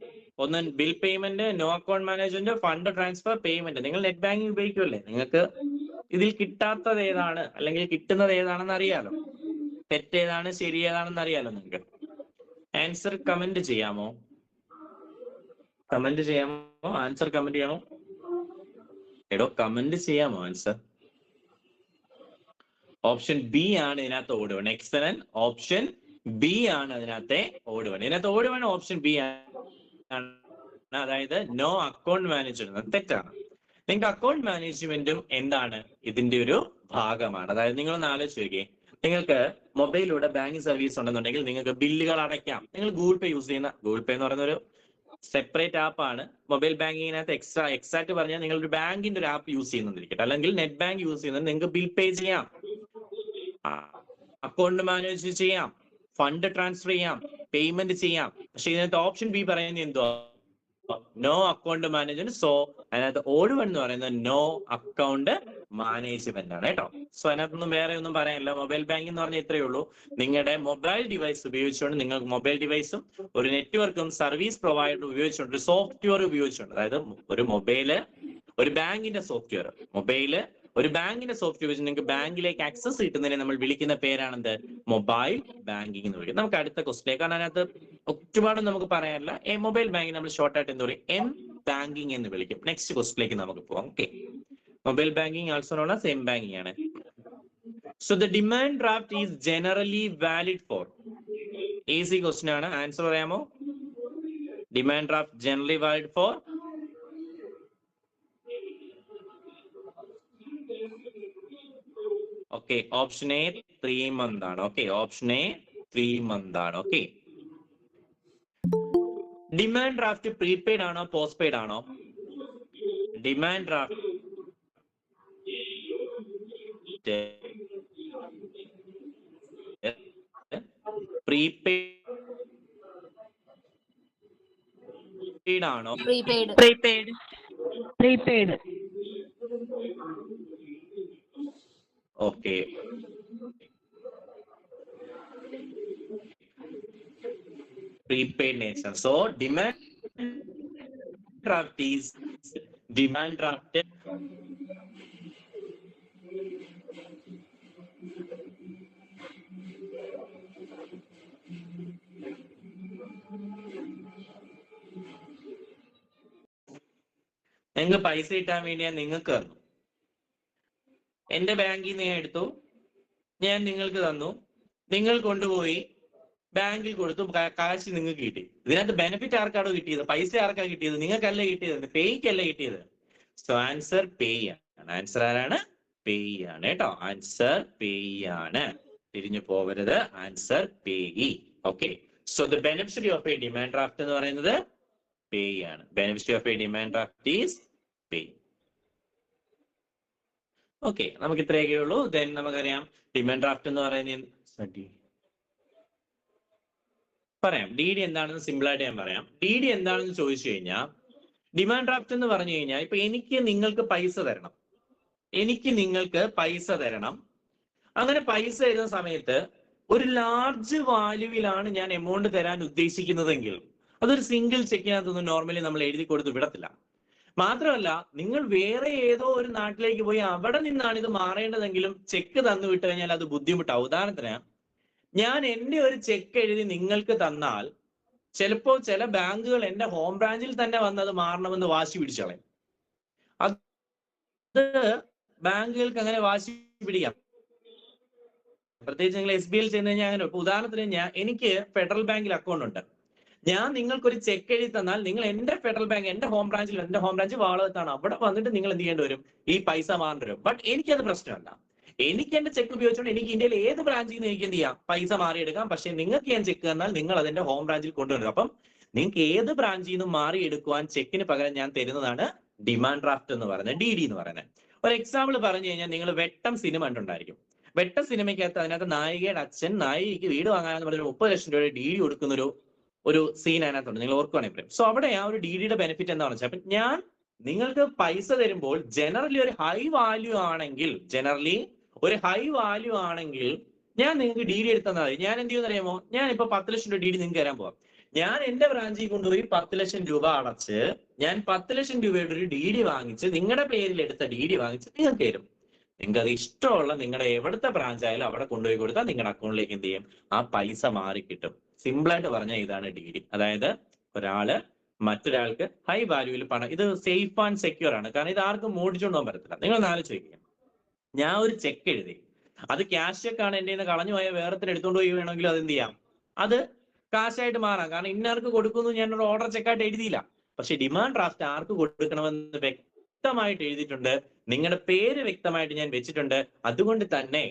ഒന്ന് bill payment, no account management, fund transfer, payment. നിങ്ങൾ നെറ്റ് ബാങ്കിങ് ഉപയോഗിക്കുമല്ലേ, നിങ്ങൾക്ക് ഇതിൽ കിട്ടാത്തത് ഏതാണ് അല്ലെങ്കിൽ കിട്ടുന്നത് ഏതാണെന്ന് അറിയാലോ. തെറ്റേതാണ് ശരി ഏതാണെന്ന് അറിയാലോ നിങ്ങൾക്ക്. ആൻസർ കമന്റ് ചെയ്യാമോ? കമന്റ് ചെയ്യാമോ? ആൻസർ കമന്റ് ചെയ്യാമോ? എടോ കമന്റ് ചെയ്യാമോ ആൻസർ? ഓപ്ഷൻ ബി ആണ് ഇതിനകത്ത് odd one. Excellent. Option B ആണ് അതിനകത്തെ ഓഡ് വൺ. ഇതിനകത്ത് ഓഡ് വൺ ഓപ്ഷൻ ബി ആണ്, അതായത് നോ അക്കൗണ്ട് മാനേജ്മെന്റ്. തെറ്റാണ്. നിങ്ങൾക്ക് അക്കൗണ്ട് മാനേജ്മെന്റും എന്താണ് ഇതിന്റെ ഒരു ഭാഗമാണ്. അതായത് നിങ്ങളൊന്ന് ആലോചിച്ച് നോക്കിയേ, നിങ്ങൾക്ക് മൊബൈലിലൂടെ ബാങ്കിങ് സർവീസ് ഉണ്ടെന്നുണ്ടെങ്കിൽ നിങ്ങൾക്ക് ബില്ലുകൾ അടയ്ക്കാം. നിങ്ങൾ ഗൂഗിൾ പേ യൂസ് ചെയ്യുന്ന, ഗൂഗിൾ പേ എന്ന് പറയുന്ന ഒരു സെപ്പറേറ്റ് ആപ്പ് ആണ്. മൊബൈൽ ബാങ്കിങ്ങിനകത്ത് എക്സാക്ട് പറഞ്ഞാൽ നിങ്ങൾ ഒരു ബാങ്കിന്റെ ഒരു ആപ്പ് യൂസ് ചെയ്യുന്നിരിക്കട്ടെ, അല്ലെങ്കിൽ നെറ്റ് ബാങ്ക് യൂസ് ചെയ്യുന്നത് നിങ്ങൾക്ക് ബിൽ പേ ചെയ്യാം, അക്കൗണ്ട് മാനേജ് ചെയ്യാം, ഫണ്ട് ട്രാൻസ്ഫർ ചെയ്യാം, പേയ്മെന്റ് ചെയ്യാം. പക്ഷെ ഇതിനകത്ത് ഓപ്ഷൻ ബി പറയുന്നത് എന്തോ നോ അക്കൗണ്ട് മാനേജ്മെന്റ്. സോ അതിനകത്ത് ഓഡ് വൺ എന്ന് പറയുന്നത് നോ അക്കൗണ്ട് മാനേജ്മെന്റ് ആണ് കേട്ടോ. സോ അതിനകത്തൊന്നും വേറെ ഒന്നും പറയാനില്ല. മൊബൈൽ ബാങ്കിങ് എന്ന് പറഞ്ഞാൽ ഇത്രയേ ഉള്ളൂ. നിങ്ങളുടെ മൊബൈൽ ഡിവൈസ് ഉപയോഗിച്ചുകൊണ്ട്, നിങ്ങൾക്ക് മൊബൈൽ ഡിവൈസും ഒരു നെറ്റ്വർക്കും സർവീസ് പ്രൊവൈഡർ ഉപയോഗിച്ചുകൊണ്ട്, സോഫ്റ്റ്വെയർ ഉപയോഗിച്ചുകൊണ്ട്, അതായത് ഒരു മൊബൈല് ഒരു ബാങ്കിന്റെ സോഫ്റ്റ്വെയർ, മൊബൈല് ഒരു ബാങ്കിന്റെ സോഫ്റ്റ്വെയർ വെച്ച് നിങ്ങൾക്ക് ബാങ്കിലേക്ക് ആക്സസ് കിട്ടുന്നതിനെ നമ്മൾ വിളിക്കുന്ന പേരാണെന്ത്? മൊബൈൽ ബാങ്കിങ് എന്ന് വിളിക്കും. നമുക്ക് അടുത്ത ക്വസ്റ്റിലേക്ക്, കാരണം അതിനകത്ത് ഒരുപാടും നമുക്ക് പറയാനില്ല. മൊബൈൽ ബാങ്കിങ് നമ്മൾ ഷോർട്ട് ആയിട്ട് എന്ത് പറയും? എം ബാങ്കിങ് എന്ന് വിളിക്കും. നെക്സ്റ്റ് ക്വസ്റ്റിലേക്ക് നമുക്ക് പോകാം. Okay, mobile banking also known as M banking ആണ്. So the demand draft is generally valid for. Easy question ആണ്, ആൻസർ പറയാമോ? Demand draft generally valid for. Okay, option A 3 months ആണ്. Okay, option A 3 months ആണ്. Okay, demand draft prepaid ആണോ post paid ആണോ? Demand draft prepaid ആണോ? Prepaid. Okay, prepaid nature. So demand draft is demand drafted. നിങ്ങൾക്ക് പൈസ കിട്ടാൻ വേണ്ടി നിങ്ങൾക്ക് തന്നു. എന്റെ ബാങ്കിൽ നിന്ന് ഞാൻ എടുത്തു, ഞാൻ നിങ്ങൾക്ക് തന്നു, നിങ്ങൾ കൊണ്ടുപോയി ബാങ്കിൽ കൊടുത്തു, കാശ് നിങ്ങൾക്ക് കിട്ടി. ഇതിനകത്ത് ബെനിഫിറ്റ് ആർക്കാണോ കിട്ടിയത്? പൈസ ആർക്കാണ് കിട്ടിയത്? നിങ്ങൾക്കല്ല കിട്ടിയത്, പേയ്ക്കല്ല കിട്ടിയത്. സോ ആൻസർ പേ ആണ്. ആൻസർ ആരാണ്? പേ ആണ് കേട്ടോ. ആൻസർ പേ ആണ്, തിരിഞ്ഞു പോകരുത്. Answer pay. Okay, so the beneficiary of A demand draft എന്ന് പറയുന്നത് പേ ആണ്. Beneficiary of A demand draft is pay. Okay, നമുക്ക് ഇത്രയൊക്കെ ഉള്ളൂ. ദെൻ നമുക്കറിയാം ഡിമാൻഡ് ഡ്രാഫ്റ്റ് എന്ന് പറയുന്നത് പറയാം. ഡി ഡി എന്താണെന്ന് സിമ്പിൾ ആയിട്ട് ഞാൻ പറയാം. ഡി ഡി എന്താണെന്ന് ചോദിച്ചു കഴിഞ്ഞാൽ, ഡിമാൻഡ് ഡ്രാഫ്റ്റ് എന്ന് പറഞ്ഞു കഴിഞ്ഞാൽ ഇപ്പൊ എനിക്ക് നിങ്ങൾക്ക് പൈസ തരണം, അങ്ങനെ പൈസ തരുന്ന സമയത്ത് ഒരു ലാർജ് വാല്യൂവിലാണ് ഞാൻ എമൗണ്ട് തരാൻ ഉദ്ദേശിക്കുന്നതെങ്കിൽ അതൊരു സിംഗിൾ ചെക്കിനകത്തൊന്നും നോർമലി നമ്മൾ എഴുതി കൊടുത്ത് വിടത്തില്ല. മാത്രമല്ല, നിങ്ങൾ വേറെ ഏതോ ഒരു നാട്ടിലേക്ക് പോയി അവിടെ നിന്നാണ് ഇത് മാറേണ്ടതെങ്കിലും ചെക്ക് തന്നു വിട്ട് കഴിഞ്ഞാൽ അത് ബുദ്ധിമുട്ടാവും. ഉദാഹരണത്തിന്, ഞാൻ എൻ്റെ ഒരു ചെക്ക് എഴുതി നിങ്ങൾക്ക് തന്നാൽ ചിലപ്പോൾ ചില ബാങ്കുകൾ എൻ്റെ ഹോം ബ്രാഞ്ചിൽ തന്നെ വന്ന് അത് മാറണമെന്ന് വാശി പിടിച്ചോളെ. അത് ബാങ്കുകൾക്ക് അങ്ങനെ വാശി പിടിക്കാം. പ്രത്യേകിച്ച് നിങ്ങൾ SBI ചെന്ന് കഴിഞ്ഞാൽ അങ്ങനെ. ഉദാഹരണത്തിന് എനിക്ക് ഫെഡറൽ ബാങ്കിൽ അക്കൗണ്ട് ഉണ്ട്. ഞാൻ നിങ്ങൾക്കൊരു ചെക്ക് എഴുതി തന്നാൽ നിങ്ങൾ എൻ്റെ ഫെഡറൽ ബാങ്ക് എൻ്റെ ഹോം ബ്രാഞ്ച് വാളകത്താണ്, അവിടെ വന്നിട്ട് നിങ്ങൾ എന്ത് ചെയ്യേണ്ടി വരും? ഈ പൈസ മാറേണ്ടി വരും. ബട്ട് എനിക്കത് പ്രശ്നമല്ല. എനിക്ക് എന്റെ ചെക്ക് ഉപയോഗിച്ചുകൊണ്ട് എനിക്ക് ഇന്ത്യയിൽ ഏത് ബ്രാഞ്ചിൽ നിന്ന് എനിക്ക് എന്ത് ചെയ്യാം? പൈസ മാറിയെടുക്കാം. പക്ഷെ നിങ്ങൾക്ക് ഞാൻ ചെക്ക് തന്നാൽ നിങ്ങൾ അതിന്റെ ഹോം ബ്രാഞ്ചിൽ കൊണ്ടുവരും. അപ്പം നിങ്ങൾക്ക് ഏത് ബ്രാഞ്ചിൽ നിന്നും മാറിയെടുക്കുവാൻ ചെക്കിന് പകരം ഞാൻ തരുന്നതാണ് ഡിമാൻഡ് ഡ്രാഫ്റ്റ് എന്ന് പറയുന്നത്, DD എന്ന് പറയുന്നത്. ഒരു എക്സാമ്പിൾ പറഞ്ഞു കഴിഞ്ഞാൽ, നിങ്ങൾ വെട്ടം സിനിമ കണ്ടുണ്ടായിരിക്കും. വെട്ടം സിനിമയ്ക്കകത്ത് അതിനകത്ത് നായികയുടെ അച്ഛൻ നായികയ്ക്ക് വീട് വാങ്ങാനെന്ന് പറഞ്ഞ 30 ലക്ഷം രൂപയുടെ DD കൊടുക്കുന്ന ഒരു സീൻ അതിനകത്തുണ്ട്. നിങ്ങൾ ഓർക്കുവാണെങ്കിൽ. സോ അവിടെ ആ ഒരു DDയുടെ ബെനിഫിറ്റ് എന്താണെന്ന് വെച്ചാൽ, അപ്പൊ ഞാൻ നിങ്ങൾക്ക് പൈസ തരുമ്പോൾ ജനറലി ഒരു ഹൈ വാല്യൂ ആണെങ്കിൽ ഞാൻ നിങ്ങൾക്ക് DD എടുത്താൽ മതി. ഞാൻ എന്ത് ചെയ്യുമെന്ന് അറിയാമോ? ഞാൻ ഇപ്പൊ 10 ലക്ഷം രൂപ DD നിങ്ങൾക്ക് തരാൻ പോവാം. ഞാൻ എന്റെ ബ്രാഞ്ചിൽ കൊണ്ടുപോയി 10 ലക്ഷം രൂപ അടച്ച് ഞാൻ 10 ലക്ഷം രൂപയുടെ ഒരു DD വാങ്ങിച്ച് നിങ്ങളുടെ പേരിൽ എടുത്ത DD വാങ്ങിച്ച് നിങ്ങൾക്ക് തരും. നിങ്ങൾക്ക് അത് ഇഷ്ടമുള്ള നിങ്ങളുടെ എവിടുത്തെ ബ്രാഞ്ച് ആയാലും അവിടെ കൊണ്ടുപോയി കൊടുത്താൽ നിങ്ങളുടെ അക്കൗണ്ടിലേക്ക് എന്ത് ചെയ്യും? ആ പൈസ മാറി കിട്ടും. സിമ്പിൾ ആയിട്ട് പറഞ്ഞാൽ ഇതാണ് DD. അതായത് ഒരാള് മറ്റൊരാൾക്ക് ഹൈ വാല്യൂവിൽ പണം, ഇത് സേഫ് ആൻഡ് സെക്യൂർ ആണ്. കാരണം ഇത് ആർക്കും മോടിച്ചുകൊണ്ട് പോകാൻ പറ്റത്തില്ല. നിങ്ങൾ ഒന്ന് ആലോചിക്കുക, ഞാൻ ഒരു ചെക്ക് എഴുതി, അത് ക്യാഷ് ചെക്കാണ് എൻ്റെ നിന്ന് കളഞ്ഞു പോയ വേറത്തിന് എടുത്തുകൊണ്ട് പോയി വേണമെങ്കിലും അത് എന്ത് ചെയ്യാം? അത് കാശായിട്ട് മാറാം. കാരണം ഇന്നർക്ക് കൊടുക്കുന്നു ഞാനൊരു ഓർഡർ ചെക്കായിട്ട് എഴുതിയില്ല. പക്ഷെ ഡിമാൻഡ് ഡ്രാഫ്റ്റ് ആർക്ക് കൊടുക്കണമെന്ന് വ്യക്തമായിട്ട് എഴുതിയിട്ടുണ്ട്. നിങ്ങളുടെ പേര് വ്യക്തമായിട്ട് ഞാൻ വെച്ചിട്ടുണ്ട്. അതുകൊണ്ട് തന്നെ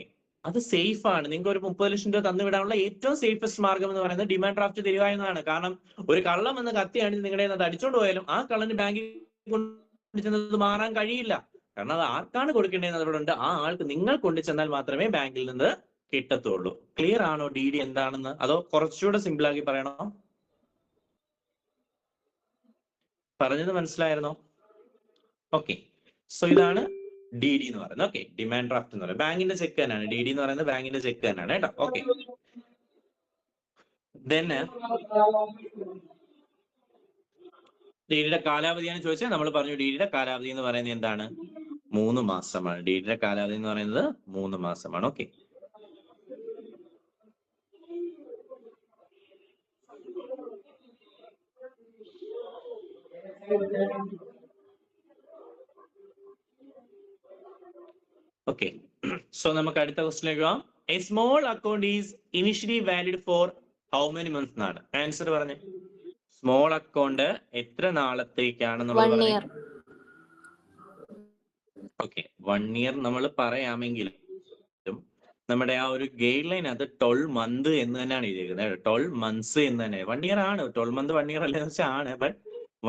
അത് സേഫ് ആണ്. നിങ്ങൾക്ക് ഒരു 30 ലക്ഷം രൂപ തന്നു വിടാനുള്ള ഏറ്റവും സേഫസ്റ്റ് മാർഗം എന്ന് പറയുന്നത് ഡിമാൻഡ് ഡ്രാഫ്റ്റ് തരിക എന്നതാണ്. കാരണം ഒരു കള്ളം എന്ന് കത്തിയാണ് നിങ്ങളുടെ അത് അടിച്ചോണ്ട് പോയാലും ആ കള്ളന് ബാങ്കിൽ കൊണ്ടുചെന്നത് മാറാൻ കഴിയില്ല. കാരണം അത് ആർക്കാണ് കൊടുക്കേണ്ടതെന്ന് അവിടെ ഉണ്ട്. ആ ആൾക്ക് നിങ്ങൾ കൊണ്ടുചെന്നാൽ മാത്രമേ ബാങ്കിൽ നിന്ന് കിട്ടത്തുള്ളൂ. ക്ലിയർ ആണോ DD എന്താണെന്ന്? അതോ കുറച്ചുകൂടെ സിമ്പിൾ ആക്കി പറയണോ? പറഞ്ഞത് മനസ്സിലായിരുന്നോ? ഓക്കെ. സോ ഇതാണ് DD എന്ന് പറയുന്നത്. ഓക്കെ, ഡിമാൻഡ് ഡ്രാഫ്റ്റ് എന്ന് പറയുന്നത് ബാങ്കിന്റെ ചെക്ക് തന്നെയാണ്. DD എന്ന് പറയുന്നത് ബാങ്കിന്റെ ചെക്ക് തന്നെയാണ് കേട്ടോ. ഓക്കെ. ദെൻ DDയുടെ കാലാവധിയാണ് ചോദിച്ചാൽ നമ്മൾ പറഞ്ഞു DDയുടെ കാലാവധി എന്ന് പറയുന്നത് എന്താണ്? 3 മാസമാണ്. DDയുടെ കാലാവധി എന്ന് പറയുന്നത് 3 മാസമാണ്. ഓക്കെ. ഓക്കെ. സോ നമുക്ക് അടുത്ത ക്വസ്റ്റിലേക്ക് പോകാം. A small account is initially valid for how many months എന്നാണ് ആൻസർ പറഞ്ഞത്. സ്മോൾ അക്കൗണ്ട് എത്ര നാളത്തേക്കാണെന്ന് പറഞ്ഞത്? ഓക്കെ, 1 ഇയർ നമ്മൾ പറയാമെങ്കിലും നമ്മുടെ ആ ഒരു ഗൈഡ് ലൈൻ അത് 12 മന്ത് എന്ന് തന്നെയാണ് എഴുതിയിരിക്കുന്നത്. 12 മന്ത്സ് എന്ന് തന്നെ. 1 ഇയർ ആണ്. 12 മന്ത് 1 ഇയർ അല്ലെന്ന് വെച്ചാൽ ആണ്. ബട്ട്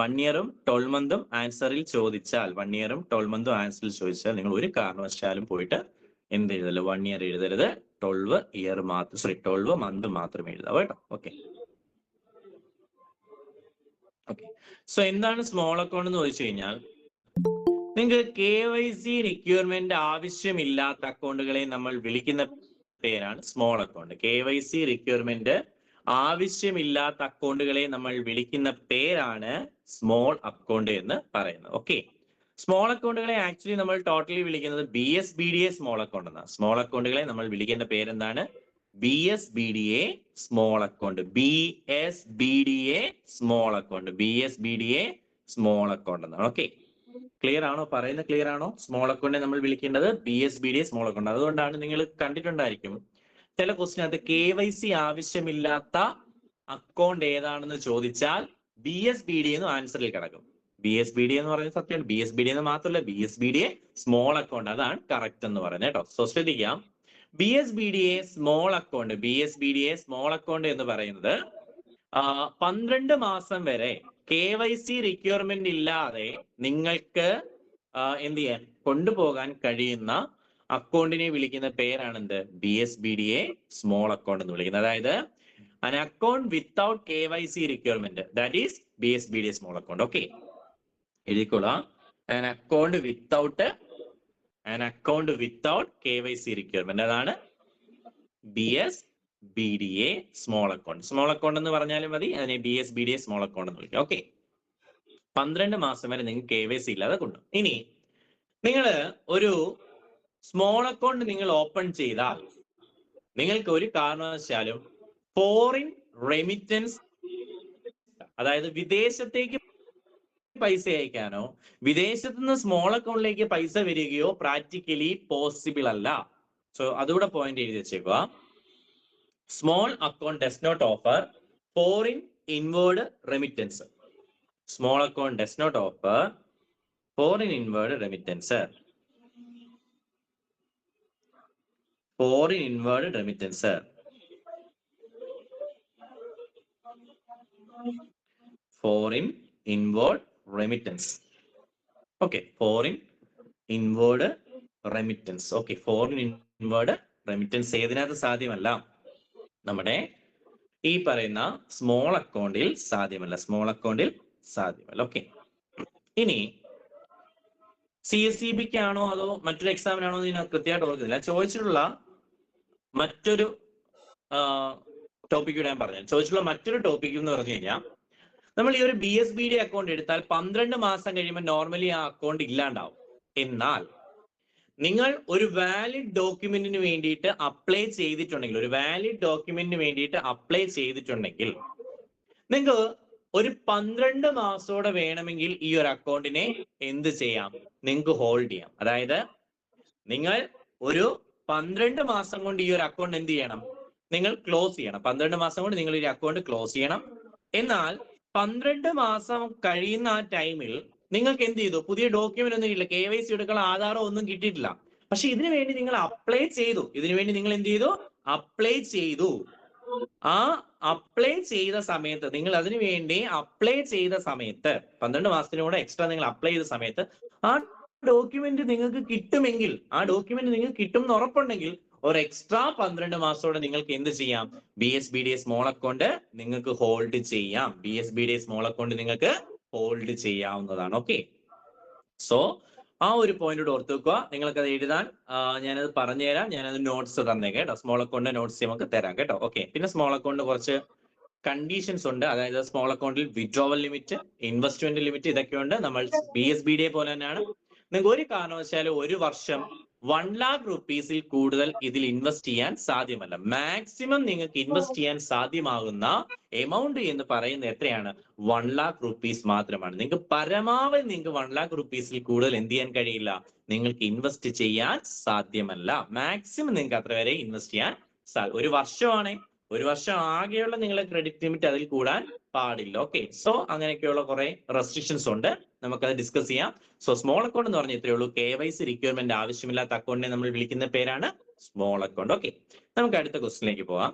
1 ഇയറും 12 മന്തും ആൻസറിൽ ചോദിച്ചാൽ, 1 ഇയറും 12 മന്തും ആൻസറിൽ ചോദിച്ചാൽ നിങ്ങൾ ഒരു കാരണവശാലും പോയിട്ട് എന്ത് എഴുതല്ലോ? 1 ഇയർ എഴുതരുത്. 12 മന്ത് മാത്രമേ എഴുതാവൂ കേട്ടോ. ഓക്കെ. ഓക്കെ. സോ എന്താണ് സ്മോൾ അക്കൗണ്ട് എന്ന് ചോദിച്ചു കഴിഞ്ഞാൽ, നിങ്ങൾക്ക് KYC റിക്വയർമെന്റ് ആവശ്യമില്ലാത്ത അക്കൗണ്ടുകളെ നമ്മൾ വിളിക്കുന്ന പേരാണ് സ്മോൾ അക്കൗണ്ട്. KYC റിക്വയർമെന്റ് ആവശ്യമില്ലാത്ത അക്കൗണ്ടുകളെ നമ്മൾ വിളിക്കുന്ന പേരാണ് സ്മോൾ അക്കൗണ്ട് എന്ന് പറയുന്നത്. ഓക്കെ. സ്മോൾ അക്കൗണ്ടുകളെ ആക്ച്വലി നമ്മൾ ടോട്ടലി വിളിക്കുന്നത് BSBDA സ്മോൾ അക്കൗണ്ട് എന്നാണ്. സ്മോൾ അക്കൗണ്ടുകളെ നമ്മൾ വിളിക്കേണ്ട പേരെന്താണ്? BSBDA small account. BSBDA small account. BSBDA small account എന്നാണ്. ഓക്കെ. ക്ലിയർ ആണോ? പറയുന്നത് ക്ലിയർ ആണോ? സ്മോൾ അക്കൗണ്ടിനെ നമ്മൾ വിളിക്കേണ്ടത് BSBDA സ്മോൾ അക്കൗണ്ട്. അതുകൊണ്ടാണ് നിങ്ങൾ കണ്ടിട്ടുണ്ടായിരിക്കും ചില ക്വസ്റ്റിനകത്ത് KYC ആവശ്യമില്ലാത്ത അക്കൗണ്ട് ഏതാണെന്ന് ചോദിച്ചാൽ BSBDA എന്ന് ആൻസറിൽ കിടക്കും. BSBDA എന്ന് പറയുന്നത് സത്യമാണ്. BSBDA എന്ന് മാത്രമല്ല, BSBDA സ്മോൾ അക്കൗണ്ട്, അതാണ് കറക്റ്റ് എന്ന് പറയുന്നത് കേട്ടോ. സോ ശ്രദ്ധിക്കാം, BSBDA small account, BSBDA small account എന്ന് പറയുന്നത് 12 മാസം വരെ KYC റിക്വയർമെന്റ് ഇല്ലാതെ നിങ്ങൾക്ക് എന്ത് ചെയ്യാൻ കൊണ്ടുപോകാൻ കഴിയുന്ന അക്കൗണ്ടിനെ വിളിക്കുന്ന പേരാണ് എന്ത്? BSBDA സ്മോൾ അക്കൗണ്ട് എന്ന് വിളിക്കുന്നത്. അതായത് an account without KYC requirement, that is BSBDA small account. Okay. എഴുതിക്കോളാം. an account without KYC requirement. അതാണ് BSBDA small account. Small account എന്ന് പറഞ്ഞാലും മതി, അതിനെ BSBDA സ്മോൾ അക്കൗണ്ട് എന്ന് വിളിക്കാം. ഓക്കെ, 12 മാസം വരെ നിങ്ങൾക്ക് KYC ഇല്ലാതെ കൊണ്ടു. ഇനി നിങ്ങൾ ഒരു സ്മോൾ അക്കൗണ്ട് നിങ്ങൾ ഓപ്പൺ ചെയ്താൽ നിങ്ങൾക്ക് ഒരു കാരണവശാലും ഫോറിൻ റെമിറ്റൻസ്, അതായത് വിദേശത്തേക്ക് പൈസ അയക്കാനോ വിദേശത്ത് നിന്ന് സ്മോൾ അക്കൗണ്ടിലേക്ക് പൈസ വരികയോ പ്രാക്ടിക്കലി പോസിബിൾ അല്ല. സോ അതുകൂടെ പോയിന്റ് എഴുതി വെച്ചേക്കുക. Small account does not offer foreign inward remittance. Small account does not offer foreign inward remittance. Foreign inward remittance. Foreign inward remittance. Okay, foreign inward remittance. Okay, foreign inward remittance ഏതിനകത്ത് സാധ്യമല്ല? നമ്മുടെ ഈ പറയുന്ന small അക്കൗണ്ടിൽ സാധ്യമല്ല. Small അക്കൗണ്ടിൽ സാധ്യമല്ല. Okay, ഇനി CSEB ആണോ അതോ മറ്റൊരു എക്സാമിനാണോ എന്ന് ഞാൻ കൃത്യമായിട്ട് ഓർക്കുന്നില്ല. ചോദിച്ചിട്ടുള്ള മറ്റൊരു ടോപ്പിക്ക് ഞാൻ പറഞ്ഞു. ചോദിച്ചിട്ടുള്ള മറ്റൊരു ടോപ്പിക് എന്ന് പറഞ്ഞു കഴിഞ്ഞാൽ, നമ്മൾ ഈ ഒരു BSBD അക്കൗണ്ട് എടുത്താൽ 12 മാസം കഴിയുമ്പോൾ നോർമലി ആ അക്കൗണ്ട് ഇല്ലാണ്ടാവും. എന്നാൽ നിങ്ങൾ ഒരു വാലിഡ് ഡോക്യുമെന്റിന് വേണ്ടിയിട്ട് അപ്ലൈ ചെയ്തിട്ടുണ്ടെങ്കിൽ, നിങ്ങൾക്ക് ഒരു 12 മാസത്തോടെ വേണമെങ്കിൽ ഈ ഒരു അക്കൗണ്ടിനെ എന്ത് ചെയ്യാം? നിങ്ങൾക്ക് ഹോൾഡ് ചെയ്യാം. അതായത് നിങ്ങൾ ഒരു 12 മാസം കൊണ്ട് ഈ ഒരു അക്കൗണ്ട് എന്ത് ചെയ്യണം? നിങ്ങൾ ക്ലോസ് ചെയ്യണം. 12 മാസം കൊണ്ട് നിങ്ങൾ ഈ അക്കൗണ്ട് ക്ലോസ് ചെയ്യണം. എന്നാൽ 12 മാസം കഴിയുന്ന ആ ടൈമിൽ നിങ്ങൾക്ക് എന്ത് ചെയ്തു? പുതിയ ഡോക്യുമെന്റ് ഒന്നും ഇല്ല, KYC എടുക്കാൻ ആധാറോ ഒന്നും കിട്ടിയിട്ടില്ല. പക്ഷെ ഇതിനു വേണ്ടി നിങ്ങൾ അപ്ലൈ ചെയ്തു. നിങ്ങൾ എന്ത് ചെയ്തു? അപ്ലൈ ചെയ്തു. ആ അപ്ലൈ ചെയ്ത സമയത്ത്, നിങ്ങൾ അതിനു വേണ്ടി അപ്ലൈ ചെയ്ത സമയത്ത് 12 മാസത്തിനൂടെ എക്സ്ട്രാ നിങ്ങൾ അപ്ലൈ ചെയ്ത സമയത്ത് ആ ഡോക്യുമെന്റ് നിങ്ങൾക്ക് കിട്ടുമെങ്കിൽ, ആ ഡോക്യുമെന്റ് നിങ്ങൾക്ക് കിട്ടും എന്ന് ഉറപ്പുണ്ടെങ്കിൽ ഒരു എക്സ്ട്രാ 12 മാസത്തോടെ നിങ്ങൾക്ക് എന്ത് ചെയ്യാം? BSBDA സ്മോൾ അക്കൗണ്ട് നിങ്ങൾക്ക് ഹോൾഡ് ചെയ്യാം. BSBDA സ്മോൾ അക്കൗണ്ട് നിങ്ങൾക്ക് ഹോൾഡ് ചെയ്യാവുന്നതാണ്. ഓക്കെ, സോ ആ ഒരു പോയിന്റ് ഓർത്ത് വെക്കുക. നിങ്ങൾക്ക് അത് എഴുതാൻ ഞാനത് പറഞ്ഞുതരാം. ഞാനത് നോട്ട്സ് തന്നേക്കാം കേട്ടോ. സ്മോൾ അക്കൗണ്ട് നോട്ട്സ് നമുക്ക് തരാം കേട്ടോ. ഓക്കെ, പിന്നെ സ്മോൾ അക്കൗണ്ട് കുറച്ച് കണ്ടീഷൻസ് ഉണ്ട്. അതായത് സ്മോൾ അക്കൗണ്ടിൽ വിഡ്രോവൽ ലിമിറ്റ്, ഇൻവെസ്റ്റ്മെന്റ് ലിമിറ്റ് ഇതൊക്കെ ഉണ്ട്. നമ്മൾ BSBDA പോലെ തന്നെയാണ്. നിങ്ങൾക്ക് ഒരു കാരണവശാലും ഒരു വർഷം 1 lakh rupees കൂടുതൽ ഇതിൽ ഇൻവെസ്റ്റ് ചെയ്യാൻ സാധ്യമല്ല. മാക്സിമം നിങ്ങൾക്ക് ഇൻവെസ്റ്റ് ചെയ്യാൻ സാധ്യമാകുന്ന എമൗണ്ട് എന്ന് പറയുന്നത് എത്രയാണ്? 1 lakh rupees മാത്രമാണ്. നിങ്ങൾക്ക് പരമാവധി നിങ്ങൾക്ക് 1 lakh rupees കൂടുതൽ എന്ത് ചെയ്യാൻ കഴിയില്ല? നിങ്ങൾക്ക് ഇൻവെസ്റ്റ് ചെയ്യാൻ സാധ്യമല്ല. മാക്സിമം നിങ്ങൾക്ക് അത്ര വരെ ഇൻവെസ്റ്റ് ചെയ്യാൻ ഒരു വർഷമാണ്. ഒരു വർഷം ആകെയുള്ള നിങ്ങളെ ക്രെഡിറ്റ് ലിമിറ്റ് അതിൽ കൂടാൻ പാടില്ല. ഓക്കെ, സോ അങ്ങനെയൊക്കെയുള്ള കുറെ റെസ്ട്രിക്ഷൻസ് ഉണ്ട്. നമുക്കത് ഡിസ്കസ് ചെയ്യാം. സോ സ്മോൾ അക്കൗണ്ട് എന്ന് പറഞ്ഞാൽ ഇത്രയേ ഉള്ളൂ. KYC റിക്വയർമെന്റ് ആവശ്യമില്ലാത്ത അക്കൗണ്ടിനെ നമ്മൾ വിളിക്കുന്ന പേരാണ് സ്മോൾ അക്കൗണ്ട്. ഓക്കെ, നമുക്ക് അടുത്ത ക്വസ്റ്റിനിലേക്ക് പോവാം.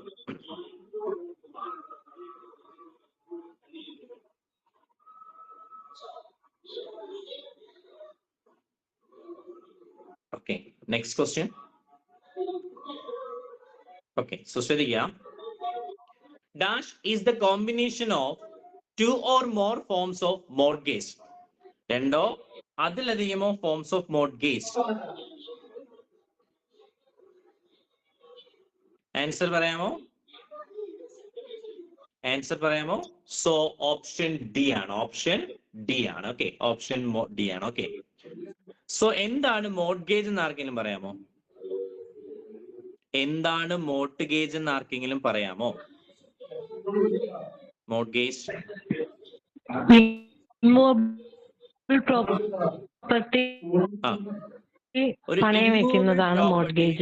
Okay, next question. Okay, so ശ്രദ്ധിക്കുക. Dash is the combination of 2 or more forms of mortgage. രണ്ടോ അതിലധികമോ ഫോംസ് ഓഫ് മോർട്ട്ഗേജ്. ആൻസർ പറയാമോ? സോ ഓപ്ഷൻ ഡി ആണ്. ഓക്കെ, ഓപ്ഷൻ ഡി ആണ്. ഓക്കെ, സോ എന്താണ് മോർട്ട്ഗേജ് എന്ന് ആർക്കെങ്കിലും പറയാമോ? എന്താണ് മോർട്ട്ഗേജ് എന്ന് ആർക്കെങ്കിലും പറയാമോ? മോർട്ട്ഗേജ്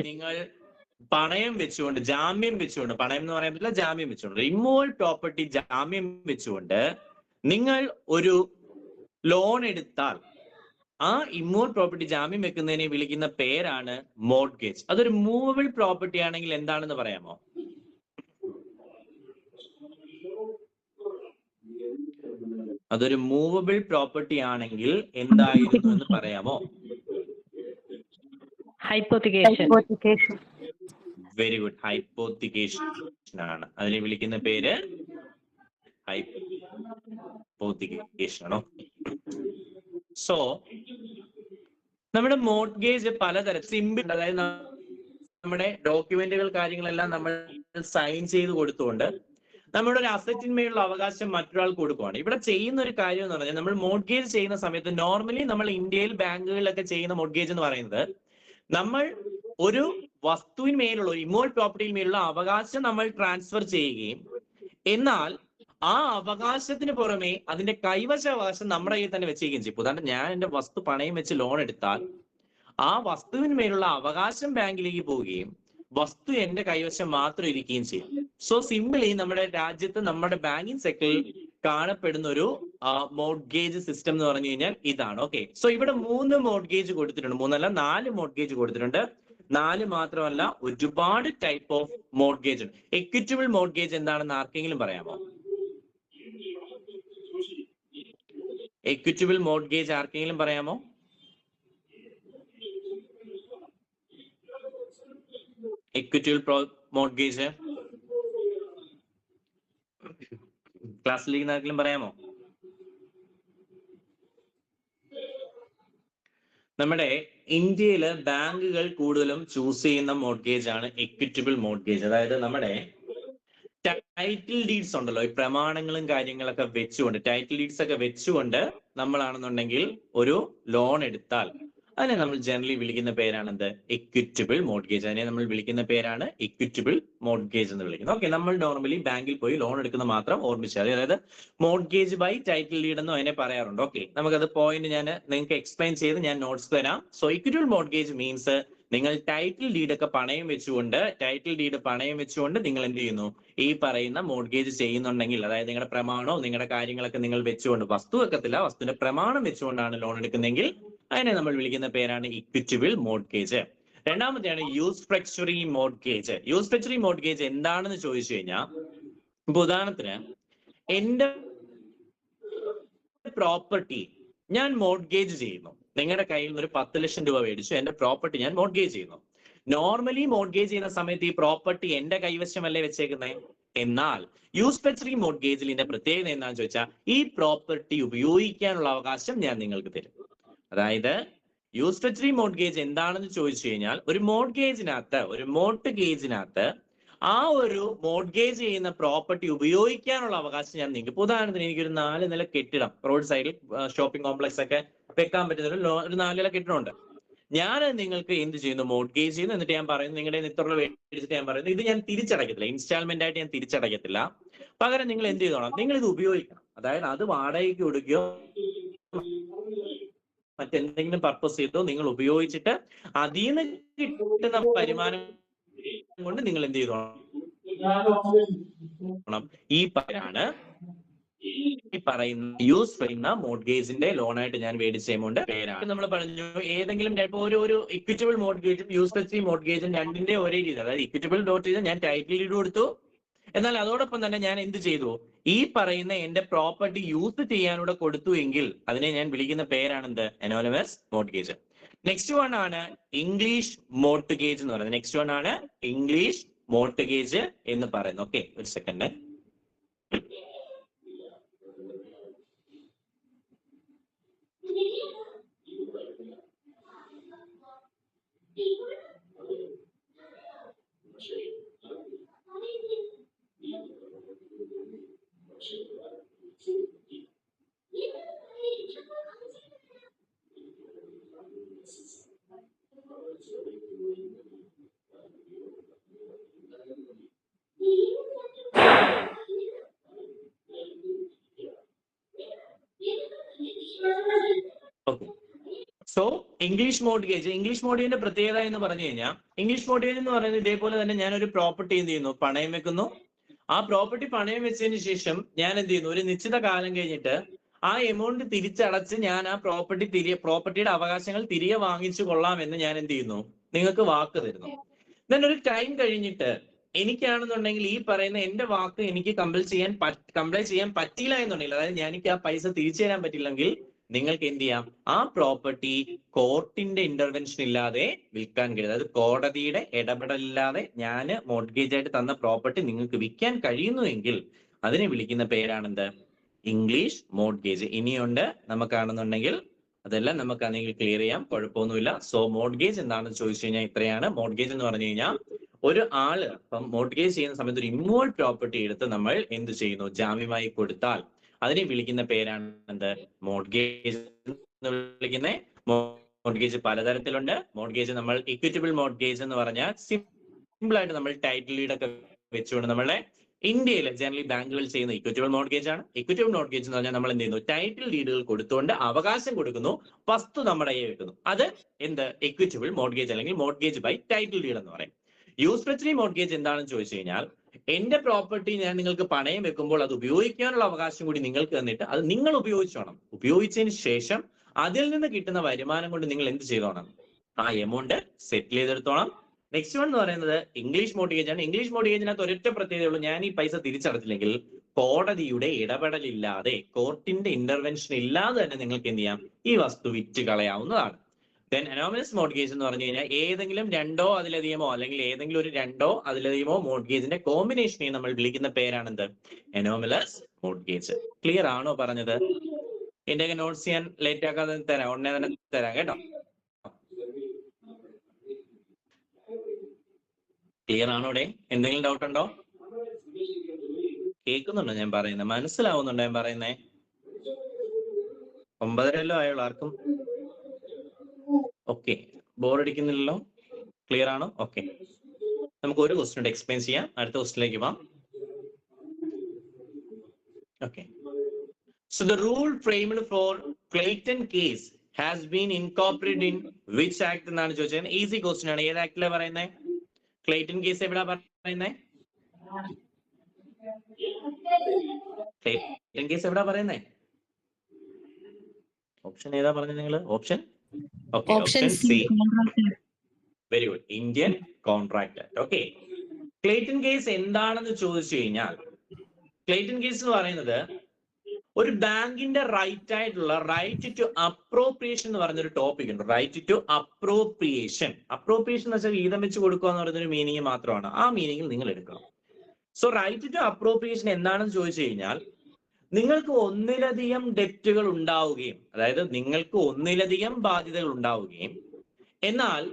നിങ്ങൾ പണയം വെച്ചുകൊണ്ട്, ജാമ്യം വെച്ചുകൊണ്ട്, പണയം എന്ന് പറയാൻ പറ്റില്ല, ജാമ്യം വെച്ചുകൊണ്ട്, ഇമ്മൂവബിൾ പ്രോപ്പർട്ടി ജാമ്യം വെച്ചുകൊണ്ട് നിങ്ങൾ ഒരു ലോൺ എടുത്താൽ ആ ഇമ്മൂവബിൾ പ്രോപ്പർട്ടി ജാമ്യം വെക്കുന്നതിനെ വിളിക്കുന്ന പേരാണ് മോർട്ട്ഗേജ്. അതൊരു മൂവബിൾ പ്രോപ്പർട്ടി ആണെങ്കിൽ എന്താണെന്ന് പറയാമോ? അതൊരു മൂവബിൾ പ്രോപ്പർട്ടി ആണെങ്കിൽ എന്തായിരുന്നു എന്ന് പറയാമോ? ഹൈപ്പോത്തിക്കേഷൻ. വെരി ഗുഡ്, ഹൈപ്പോത്തിക്കേഷൻ ആണ്. അതിനെ വിളിക്കുന്ന പേര് ഹൈപ്പോത്തിക്കേഷൻ ആണോ? സോ നമ്മുടെ മോർട്ട്ഗേജ് പലതരം സിമ്പിൾ, അതായത് നമ്മുടെ ഡോക്യുമെന്റുകൾ കാര്യങ്ങളെല്ലാം നമ്മൾ സൈൻ ചെയ്ത് കൊടുത്തുകൊണ്ട് നമ്മുടെ ഒരു അസറ്റിന്മേലുള്ള അവകാശം മറ്റൊരാൾ കൊടുക്കുകയാണ്. ഇവിടെ ചെയ്യുന്ന ഒരു കാര്യം എന്ന് പറഞ്ഞാൽ, നമ്മൾ മോർട്ട്ഗേജ് ചെയ്യുന്ന സമയത്ത് നോർമലി നമ്മൾ ഇന്ത്യയിൽ ബാങ്കുകളിലൊക്കെ ചെയ്യുന്ന മോർട്ട്ഗേജ് എന്ന് പറയുന്നത്, നമ്മൾ ഒരു വസ്തുവിന്മേലുള്ള ഒരു ഇമ്മോൾ പ്രോപ്പർട്ടിയിൽ മേലുള്ള അവകാശം നമ്മൾ ട്രാൻസ്ഫർ ചെയ്യുകയും, എന്നാൽ ആ അവകാശത്തിന് പുറമെ അതിന്റെ കൈവശാവകാശം നമ്മുടെ കയ്യിൽ തന്നെ വെച്ചിരിക്കുകയും ചെയ്യും. ഉദാഹരണം, ഞാൻ എന്റെ വസ്തു പണയം വെച്ച് ലോൺ എടുത്താൽ ആ വസ്തുവിന്മേലുള്ള അവകാശം ബാങ്കിലേക്ക് പോവുകയും വസ്തു എന്റെ കൈവശം മാത്രം ഇരിക്കുകയും ചെയ്യും. സോ സിംപിളി നമ്മുടെ രാജ്യത്ത് നമ്മുടെ ബാങ്കിങ് സെക്ടറിൽ കാണപ്പെടുന്ന ഒരു മോർട്ട്ഗേജ് സിസ്റ്റം എന്ന് പറഞ്ഞു കഴിഞ്ഞാൽ ഇതാണ്. ഓക്കെ, സോ ഇവിടെ 3 മോർട്ട്ഗേജ് കൊടുത്തിട്ടുണ്ട്, 3 അല്ല 4 മോർട്ട്ഗേജ് കൊടുത്തിട്ടുണ്ട്. 4 മാത്രമല്ല, ഒരുപാട് ടൈപ്പ് ഓഫ് മോർട്ട്ഗേജ് ഉണ്ട്. എക്വിറ്റബിൾ മോർട്ട്ഗേജ് എന്താണെന്ന് ആർക്കെങ്കിലും പറയാമോ? എക്വിറ്റബിൾ മോർട്ട്ഗേജ് ആർക്കെങ്കിലും പറയാമോ? എക്വിറ്റബിൾ മോർട്ട്ഗേജ് ക്ലാസ്സിലിരിക്കുന്ന ആർക്കെങ്കിലും പറയാമോ? നമ്മുടെ ഇന്ത്യയില് ബാങ്കുകൾ കൂടുതലും ചൂസ് ചെയ്യുന്ന മോർട്ട്ഗേജ് ആണ് എക്വിറ്റബിൾ മോർട്ട്ഗേജ്. അതായത് നമ്മുടെ ടൈറ്റിൽ ഡീഡ്സ് ഉണ്ടല്ലോ, ഈ പ്രമാണങ്ങളും കാര്യങ്ങളൊക്കെ വെച്ചുകൊണ്ട്, ടൈറ്റിൽ ഡീഡ്സ് ഒക്കെ വെച്ചുകൊണ്ട് നമ്മളാണെന്നുണ്ടെങ്കിൽ ഒരു ലോൺ എടുത്താൽ അതിനെ നമ്മൾ ജനറലി വിളിക്കുന്ന പേരാണ് എന്ത്? Equitable mortgage. അതിനെ നമ്മൾ വിളിക്കുന്ന പേരാണ് എക്വിറ്റബിൾ മോർട്ട്ഗേജ് എന്ന് വിളിക്കുന്നത്. ഓക്കെ, നമ്മൾ നോർമലി ബാങ്കിൽ പോയി ലോൺ എടുക്കുന്ന മാത്രം ഓർമ്മിച്ചാൽ മതി. അതായത് മോർട്ട്ഗേജ് ബൈ ടൈറ്റിൽ ഡീഡ് എന്നും അതിനെ പറയാറുണ്ട്. ഓക്കെ, നമുക്കത് പോയിന്റ് ഞാൻ നിങ്ങൾക്ക് എക്സ്പ്ലെയിൻ ചെയ്ത് ഞാൻ നോട്ട്സ് തരാം. സോ എക്വിറ്റബിൾ മോർട്ട്ഗേജ് മീൻസ് നിങ്ങൾ ടൈറ്റിൽ ഡീഡ് ഒക്കെ പണയം വെച്ചുകൊണ്ട് നിങ്ങൾ എന്ത് ചെയ്യുന്നു? ഈ പറയുന്ന മോർട്ട്ഗേജ് ചെയ്യുന്നുണ്ടെങ്കിൽ, അതായത് നിങ്ങളുടെ പ്രമാണവും നിങ്ങളുടെ കാര്യങ്ങളൊക്കെ നിങ്ങൾ വെച്ചുകൊണ്ട്, വസ്തു വെക്കത്തില്ല, വസ്തുവിന്റെ പ്രമാണം വെച്ചുകൊണ്ടാണ് ലോൺ എടുക്കുന്നതെങ്കിൽ അതിനെ നമ്മൾ വിളിക്കുന്ന പേരാണ് ഇക്വിറ്റബിൾ മോർട്ട്ഗേജ്. രണ്ടാമത്തെയാണ് യൂസ്ഫ്രക്ചറി മോർട്ട്ഗേജ്. യൂസ്ഫ്രക്ചറി മോർട്ട്ഗേജ് എന്താണെന്ന് ചോദിച്ചു കഴിഞ്ഞാൽ, ഇപ്പൊ ഉദാഹരണത്തിന് എന്റെ പ്രോപ്പർട്ടി ഞാൻ മോർട്ട്ഗേജ് ചെയ്യുന്നു. നിങ്ങളുടെ കയ്യിൽ നിന്ന് ഒരു 10 ലക്ഷം രൂപ മേടിച്ചു, എന്റെ പ്രോപ്പർട്ടി ഞാൻ മോർട്ട്ഗേജ് ചെയ്യുന്നു. നോർമലി മോർട്ട്ഗേജ് ചെയ്യുന്ന സമയത്ത് ഈ പ്രോപ്പർട്ടി എന്റെ കൈവശമല്ലേ വെച്ചേക്കുന്നത്. എന്നാൽ യൂസ്ഫ്രക്ചറി മോർട്ട്ഗേജിൽ ഇതിന്റെ പ്രത്യേകത എന്താണെന്ന് ചോദിച്ചാൽ, ഈ പ്രോപ്പർട്ടി ഉപയോഗിക്കാനുള്ള അവകാശം ഞാൻ നിങ്ങൾക്ക് തരും. അതായത് യൂസ്ഫ്രക്ചറി മോർട്ട്ഗേജ് എന്താണെന്ന് ചോദിച്ചു കഴിഞ്ഞാൽ, ഒരു മോർട്ട്ഗേജിനകത്ത് ആ ഒരു മോർട്ട്ഗേജ് ചെയ്യുന്ന പ്രോപ്പർട്ടി ഉപയോഗിക്കാനുള്ള അവകാശം ഞാൻ നിങ്ങൾക്ക്. ഇപ്പൊ ഉദാഹരണത്തിന് എനിക്കൊരു 4 നില കെട്ടിടം റോഡ് സൈഡിൽ ഷോപ്പിംഗ് കോംപ്ലക്സ് ഒക്കെ വെക്കാൻ പറ്റുന്ന ഒരു 4 നില കെട്ടിടമുണ്ട്. ഞാൻ നിങ്ങൾക്ക് എന്ത് ചെയ്യുന്നു? മോർട്ട്ഗേജ് ചെയ്യുന്നു. എന്നിട്ട് ഞാൻ പറയുന്നു, നിങ്ങളുടെ ഇത്ര മേടിച്ചിട്ട് ഞാൻ പറയുന്നു, ഇത് ഞാൻ തിരിച്ചടയ്ക്കത്തില്ല, ഇൻസ്റ്റാൾമെന്റ് ആയിട്ട് ഞാൻ തിരിച്ചടയ്ക്കത്തില്ല, പകരം നിങ്ങൾ എന്ത് ചെയ്തോണം? നിങ്ങൾ ഇത് ഉപയോഗിക്കണം. അതായത് അത് വാടകയ്ക്ക് കൊടുക്കുകയോ മറ്റെന്തെങ്കിലും പർപ്പസ് ചെയ്തോ നിങ്ങൾ ഉപയോഗിച്ചിട്ട് അതിൽ നിന്ന് കിട്ടുന്ന വരുമാനം കൊണ്ട് നിങ്ങൾ എന്ത് ചെയ്തോണം? ഈ പറയുന്ന മോർട്ട്ഗേജിന്റെ ലോണായിട്ട് ഞാൻ മേടിച്ച എമൗണ്ട് പേരാണ്. നമ്മൾ പറഞ്ഞു ഏതെങ്കിലും ഒരു ഇക്വിറ്റബിൾ മോർട്ട്ഗേജും യൂസ്ഫ്രക്ചറി മോർട്ട്ഗേജും രണ്ടിന്റെ ഒരേ രീതി. അതായത് ഇക്വിറ്റബിൾ മോർട്ട്ഗേജ് ഞാൻ ടൈറ്റിൽ ഡീഡ് കൊടുത്തു, എന്നാൽ അതോടൊപ്പം തന്നെ ഞാൻ എന്ത് ചെയ്തു? ഈ പറയുന്ന എന്റെ പ്രോപ്പർട്ടി യൂസ് ചെയ്യാനൂടെ കൊടുത്തു എങ്കിൽ അതിനെ ഞാൻ വിളിക്കുന്ന പേരാണ് എന്ത്? Anonymous mortgage. നെക്സ്റ്റ് വൺ ആണ് ഇംഗ്ലീഷ് മോർട്ട്ഗേജ് എന്ന് പറയുന്നത്. നെക്സ്റ്റ് വൺ ആണ് ഇംഗ്ലീഷ് മോർട്ട്ഗേജ് എന്ന് പറയുന്നത്. ഓക്കെ, ഒരു സെക്കൻഡ്. സോ ഇംഗ്ലീഷ് മോർട്ട്ഗേജിന്റെ പ്രത്യേകത എന്ന് പറഞ്ഞു കഴിഞ്ഞാൽ, ഇംഗ്ലീഷ് മോർട്ട്ഗേജ് എന്ന് പറയുന്നത് ഇതേപോലെ തന്നെ ഞാനൊരു പ്രോപ്പർട്ടി എന്ത് ചെയ്യുന്നു? പണയം വെക്കുന്നു. ആ പ്രോപ്പർട്ടി പണയം വെച്ചതിന് ശേഷം ഞാൻ എന്ത് ചെയ്യുന്നു? ഒരു നിശ്ചിത കാലം കഴിഞ്ഞിട്ട് ആ എമൗണ്ട് തിരിച്ചടച്ച് ഞാൻ ആ പ്രോപ്പർട്ടിയുടെ അവകാശങ്ങൾ തിരികെ വാങ്ങിച്ചു കൊള്ളാമെന്ന് ഞാൻ എന്ത് ചെയ്യുന്നു? നിങ്ങൾക്ക് വാക്ക് തരുന്നു. then ഒരു ടൈം കഴിഞ്ഞിട്ട് എനിക്കാണെന്നുണ്ടെങ്കിൽ ഈ പറയുന്ന എന്റെ വാക്ക് എനിക്ക് കംപ്ലൈ ചെയ്യാൻ പറ്റില്ല എന്നുണ്ടെങ്കിൽ, അതായത് എനിക്ക് ആ പൈസ തിരിച്ചു തരാൻ പറ്റില്ലെങ്കിൽ നിങ്ങൾക്ക് എന്ത് ചെയ്യാം? ആ പ്രോപ്പർട്ടി കോർട്ടിന്റെ ഇന്റർവെൻഷൻ ഇല്ലാതെ വിൽക്കാൻ കഴിയും. അതായത് കോടതിയുടെ ഇടപെടലില്ലാതെ ഞാൻ മോർട്ട്ഗേജ് ആയിട്ട് തന്ന പ്രോപ്പർട്ടി നിങ്ങൾക്ക് വിൽക്കാൻ കഴിയുന്നുവെങ്കിൽ അതിനെ വിളിക്കുന്ന പേരാണെന്ത്? English mortgage. ഇനിയുണ്ട് നമുക്കാണെന്നുണ്ടെങ്കിൽ അതെല്ലാം നമുക്ക് അല്ലെങ്കിൽ ക്ലിയർ ചെയ്യാം, കുഴപ്പമൊന്നുമില്ല. സോ മോർഗേജ് എന്താണെന്ന് ചോദിച്ചു കഴിഞ്ഞാൽ ഇത്രയാണ്. മോർഗേജ് എന്ന് പറഞ്ഞു കഴിഞ്ഞാൽ ഒരു ആള് ഇപ്പം മോർഗേജ് ചെയ്യുന്ന സമയത്ത് ഒരു ഇമ്മൂവൽ പ്രോപ്പർട്ടി എടുത്ത് നമ്മൾ എന്ത് ചെയ്യുന്നു, ജാമ്യമായി കൊടുത്താൽ അതിനെ വിളിക്കുന്ന പേരാണ് എന്ത്, മോർഗേജ് എന്ന് വിളിക്കുന്നത്. മോർഗേജ് പലതരത്തിലുണ്ട്. മോർഗേജ് നമ്മൾ ഇക്വിറ്റബിൾ മോർഗേജ് എന്ന് പറഞ്ഞാൽ സിമ്പിൾ ആയിട്ട് നമ്മൾ ടൈറ്റിൽ ഡീഡ് ഒക്കെ വെച്ചുകൊണ്ട് നമ്മളെ ഇന്ത്യയിൽ ജനറലി ബാങ്കുകൾ ചെയ്യുന്ന ഇക്വിറ്റബിൾ മോർഗേജ് ആണ്. ഇക്വിറ്റബിൾ മോർഗേജ് എന്ന് പറഞ്ഞാൽ നമ്മൾ എന്ത് ചെയ്യുന്നു, ടൈറ്റിൽ ഡീഡുകൾ കൊടുത്തുകൊണ്ട് അവകാശം കൊടുക്കുന്നു, വസ്തു നമ്മുടെ കയ്യിൽ വെക്കുന്നു. അത് എന്ത്, ഇക്വിറ്റബിൾ മോർഗേജ് അല്ലെങ്കിൽ മോർഗേജ് ബൈ ടൈറ്റിൽ ഡീഡ് എന്ന് പറയും. യൂസ്ഫുൾ മോർഗേജ് എന്താണെന്ന് ചോദിച്ചു കഴിഞ്ഞാൽ എന്റെ പ്രോപ്പർട്ടി ഞാൻ നിങ്ങൾക്ക് പണയം വെക്കുമ്പോൾ അത് ഉപയോഗിക്കാനുള്ള അവകാശം കൂടി നിങ്ങൾക്ക് തന്നിട്ട് അത് നിങ്ങൾ ഉപയോഗിച്ചോണം. ഉപയോഗിച്ചതിന് ശേഷം അതിൽ നിന്ന് കിട്ടുന്ന വരുമാനം കൊണ്ട് നിങ്ങൾ എന്ത് ചെയ്തോണം, ആ എമൗണ്ട് സെറ്റിൽ ചെയ്തെടുത്തോണം. നെക്സ്റ്റ് വൺ എന്ന് പറയുന്നത് ഇംഗ്ലീഷ് മോർഗേജ് ആണ്. ഇംഗ്ലീഷ് മോർഗേജിനകത്ത് ഒരൊറ്റ പ്രത്യേകതയുള്ളൂ, ഞാൻ ഈ പൈസ തിരിച്ചടച്ചില്ലെങ്കിൽ കോടതിയുടെ ഇടപെടലില്ലാതെ, കോർട്ടിന്റെ ഇന്റർവെൻഷൻ ഇല്ലാതെ തന്നെ നിങ്ങൾക്ക് എന്ത് ചെയ്യാം, ഈ വസ്തു വിറ്റ് കളയാവുന്നതാണ്. ദെൻ അനോമലസ് മോർഗേജ് എന്ന് പറഞ്ഞു കഴിഞ്ഞാൽ ഏതെങ്കിലും രണ്ടോ അതിലധികമോ അല്ലെങ്കിൽ ഏതെങ്കിലും ഒരു രണ്ടോ അതിലധികമോ മോർഗേജിന്റെ കോമ്പിനേഷനെ നമ്മൾ വിളിക്കുന്ന പേരാണെന്ത്, അനോമലസ് മോർഗേജ്. ക്ലിയർ ആണോ പറഞ്ഞത്? എന്റെയൊക്കെ നോട്ട്സ് ഞാൻ ലേറ്റ് ആക്കാതെ തരാം, ഉടനെ തന്നെ തരാം കേട്ടോ. ക്ലിയർ ആണോ? ഇവിടെ എന്തെങ്കിലും ഡൗട്ട് ഉണ്ടോ? കേൾക്കുന്നുണ്ടോ ഞാൻ പറയുന്നത്? മനസ്സിലാവുന്നുണ്ടോ ഞാൻ പറയുന്നേ? 9:30 ആയുള്ളൂ. ആർക്കും ഓക്കെ, ബോറടിക്കുന്നില്ലല്ലോ? ക്ലിയർ ആണോ? ഓക്കെ, നമുക്ക് ഒരു ക്വസ്റ്റ്യൻ എക്സ്പ്ലെയിൻ ചെയ്യാം, അടുത്ത ക്വസ്റ്റ്യനിലേക്ക് പോവാം. Okay, so the rule framed for Clayton case has been incorporated in which act എന്നാണ് ചോദിച്ചത്. ഈസി ക്വസ്റ്റ്യൻ ആണ്. ഏത് ആക്ടിലാണ് പറയുന്നത്? ക്ലേറ്റൺ കേസ് എവിടാ പറയുന്നത്? ക്ലേറ്റൺ കേസ് എവിടാ പറയുന്നത്? ഓപ്ഷൻ ഏതാ പറഞ്ഞത് നിങ്ങൾ? Option option C. Very good, Indian contract act. Okay, Clayton case എന്താണെന്ന് ചോദിച്ചു കഴിഞ്ഞാൽ ക്ലേറ്റൺ കേസ് എന്ന് പറയുന്നത് ഒരു ബാങ്കിന്റെ റൈറ്റ് ആയിട്ടുള്ള റൈറ്റ് ടു അപ്രോപ്രിയേഷൻ എന്ന് പറഞ്ഞൊരു ടോപ്പിക് ഉണ്ട്. Right to appropriation. അപ്രോപ്രിയേഷൻ എന്ന് വെച്ചാൽ വീതം വെച്ച് കൊടുക്കുക എന്ന് പറയുന്നൊരു മീനിങ് മാത്രമാണ്. ആ മീനിങ്ങിൽ നിങ്ങൾ എടുക്കണം. സോ റൈറ്റ് ടു അപ്രോപ്രിയേഷൻ എന്താണെന്ന് ചോദിച്ചു കഴിഞ്ഞാൽ നിങ്ങൾക്ക് ഒന്നിലധികം ഡെപ്റ്റുകൾ ഉണ്ടാവുകയും, അതായത് നിങ്ങൾക്ക് ഒന്നിലധികം ബാധ്യതകൾ ഉണ്ടാവുകയും, എന്നാൽ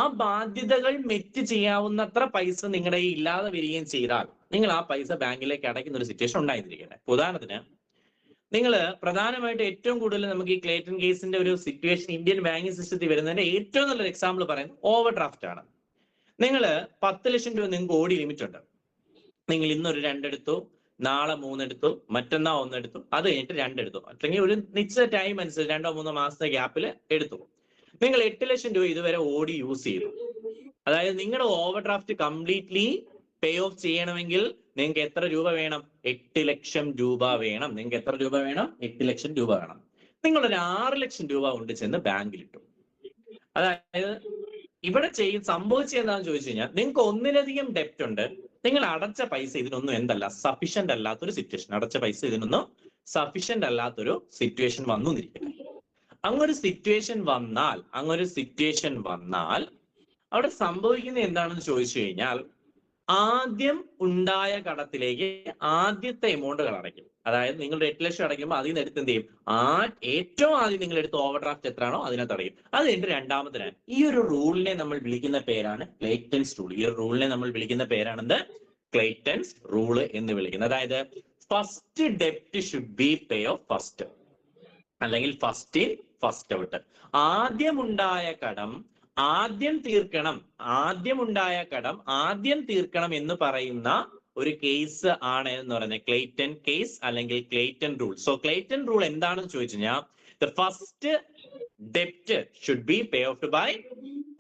ആ ബാധ്യതകൾ മെറ്റ് ചെയ്യാവുന്നത്ര പൈസ നിങ്ങളുടെ ഇല്ലാതെ വരികയും ചെയ്താൽ നിങ്ങൾ ആ പൈസ ബാങ്കിലേക്ക് അടയ്ക്കുന്ന ഒരു സിറ്റുവേഷൻ ഉണ്ടായിരിക്കട്ടെ. ഉദാഹരണത്തിന് നിങ്ങൾ പ്രധാനമായിട്ട് ഏറ്റവും കൂടുതൽ നമുക്ക് ഈ ക്ലേറ്റൺ കേസിന്റെ ഒരു സിറ്റുവേഷൻ ഇന്ത്യൻ ബാങ്കിങ് സിസ്റ്റത്തിൽ വരുന്നതിന്റെ ഏറ്റവും നല്ലൊരു എക്സാമ്പിൾ പറയുന്നത് ഓവർ ഡ്രാഫ്റ്റ് ആണ്. നിങ്ങൾ 10 ലക്ഷം രൂപ നിങ്ങൾക്ക് ഓടി ലിമിറ്റ് ഉണ്ട്. നിങ്ങൾ ഇന്നൊരു 2 എടുത്തു, നാളെ 3 എടുത്തു, മറ്റന്നാൾ 1 എടുത്തു, അത് കഴിഞ്ഞിട്ട് 2 എടുത്തു, അല്ലെങ്കിൽ ഒരു നിശ്ചിത ടൈം അനുസരിച്ച് 2-3 മാസത്തെ ഗ്യാപ്പിൽ എടുത്തു. നിങ്ങൾ 8 ലക്ഷം രൂപ ഇതുവരെ ഓടി യൂസ് ചെയ്തു. അതായത് നിങ്ങളുടെ over draft completely pay of ചെയ്യണമെങ്കിൽ നിങ്ങൾക്ക് എത്ര രൂപ വേണം? 8 ലക്ഷം രൂപ വേണം. നിങ്ങൾക്ക് എത്ര രൂപ വേണം? 8 ലക്ഷം രൂപ വേണം. നിങ്ങളൊരു 6 ലക്ഷം രൂപ കൊണ്ട് ചെന്ന് ബാങ്കിൽ ഇട്ടു. അതായത് ഇവിടെ സംഭവിച്ചത് എന്താണെന്ന് ചോദിച്ചു കഴിഞ്ഞാൽ നിങ്ങൾക്ക് ഒന്നിലധികം ഡെപ്റ്റ് ഉണ്ട്. നിങ്ങൾ അടച്ച പൈസ ഇതിനൊന്നും എന്തല്ല, സഫീഷ്യന്റ് അല്ലാത്തൊരു സിറ്റുവേഷൻ. അടച്ച പൈസ ഇതിനൊന്നും സഫീഷ്യന്റ് അല്ലാത്തൊരു സിറ്റുവേഷൻ വന്നു എന്നിരിക്കട്ടെ. അങ്ങൊരു സിറ്റുവേഷൻ വന്നാൽ അവിടെ സംഭവിക്കുന്നത് എന്താണെന്ന് ചോദിച്ചു കഴിഞ്ഞാൽ ആദ്യം ഉണ്ടായ കടത്തിലേക്ക് ആദ്യത്തെ എമൗണ്ടുകൾ അടയ്ക്കും. അതായത് നിങ്ങളുടെ 8 ലക്ഷം അടയ്ക്കുമ്പോൾ അതിൽ നിന്ന് എടുത്ത് എന്ത് ചെയ്യും? ഏറ്റവും ആദ്യം നിങ്ങൾ എടുത്ത് ഓവർ ഡ്രാഫ്റ്റ് എത്രയാണോ അതിനകത്ത് അടയ്ക്കും. അത് കഴിഞ്ഞിട്ട് രണ്ടാമത്തിനാണ്. ഈ ഒരു റൂളിനെ നമ്മൾ വിളിക്കുന്ന പേരാണ് ക്ലേറ്റൺസ് റൂൾ. ഈ ഒരു റൂളിനെ നമ്മൾ വിളിക്കുന്ന പേരാണെന്ത്? ക്ലേറ്റൺസ് റൂള് എന്ന് വിളിക്കുന്നത്. അതായത് ഫസ്റ്റ് ഡെപ്റ്റ് should be pay off first, അല്ലെങ്കിൽ ഫസ്റ്റ് ഇൻ ഫസ്റ്റ് ഔട്ട്. ആദ്യമുണ്ടായ കടം ആദ്യം തീർക്കണം, ആദ്യം തീർക്കണം എന്ന് പറയുന്ന ഒരു കേസ് ആണ് എന്ന് പറയുന്നത് ക്ലേറ്റൺ കേസ് അല്ലെങ്കിൽ Clayton rule. So Clayton rule എന്താണെന്ന് ചോദിച്ചു കഴിഞ്ഞാൽ ദ ഫസ്റ്റ് ഡെപ്റ്റ് should be pay off by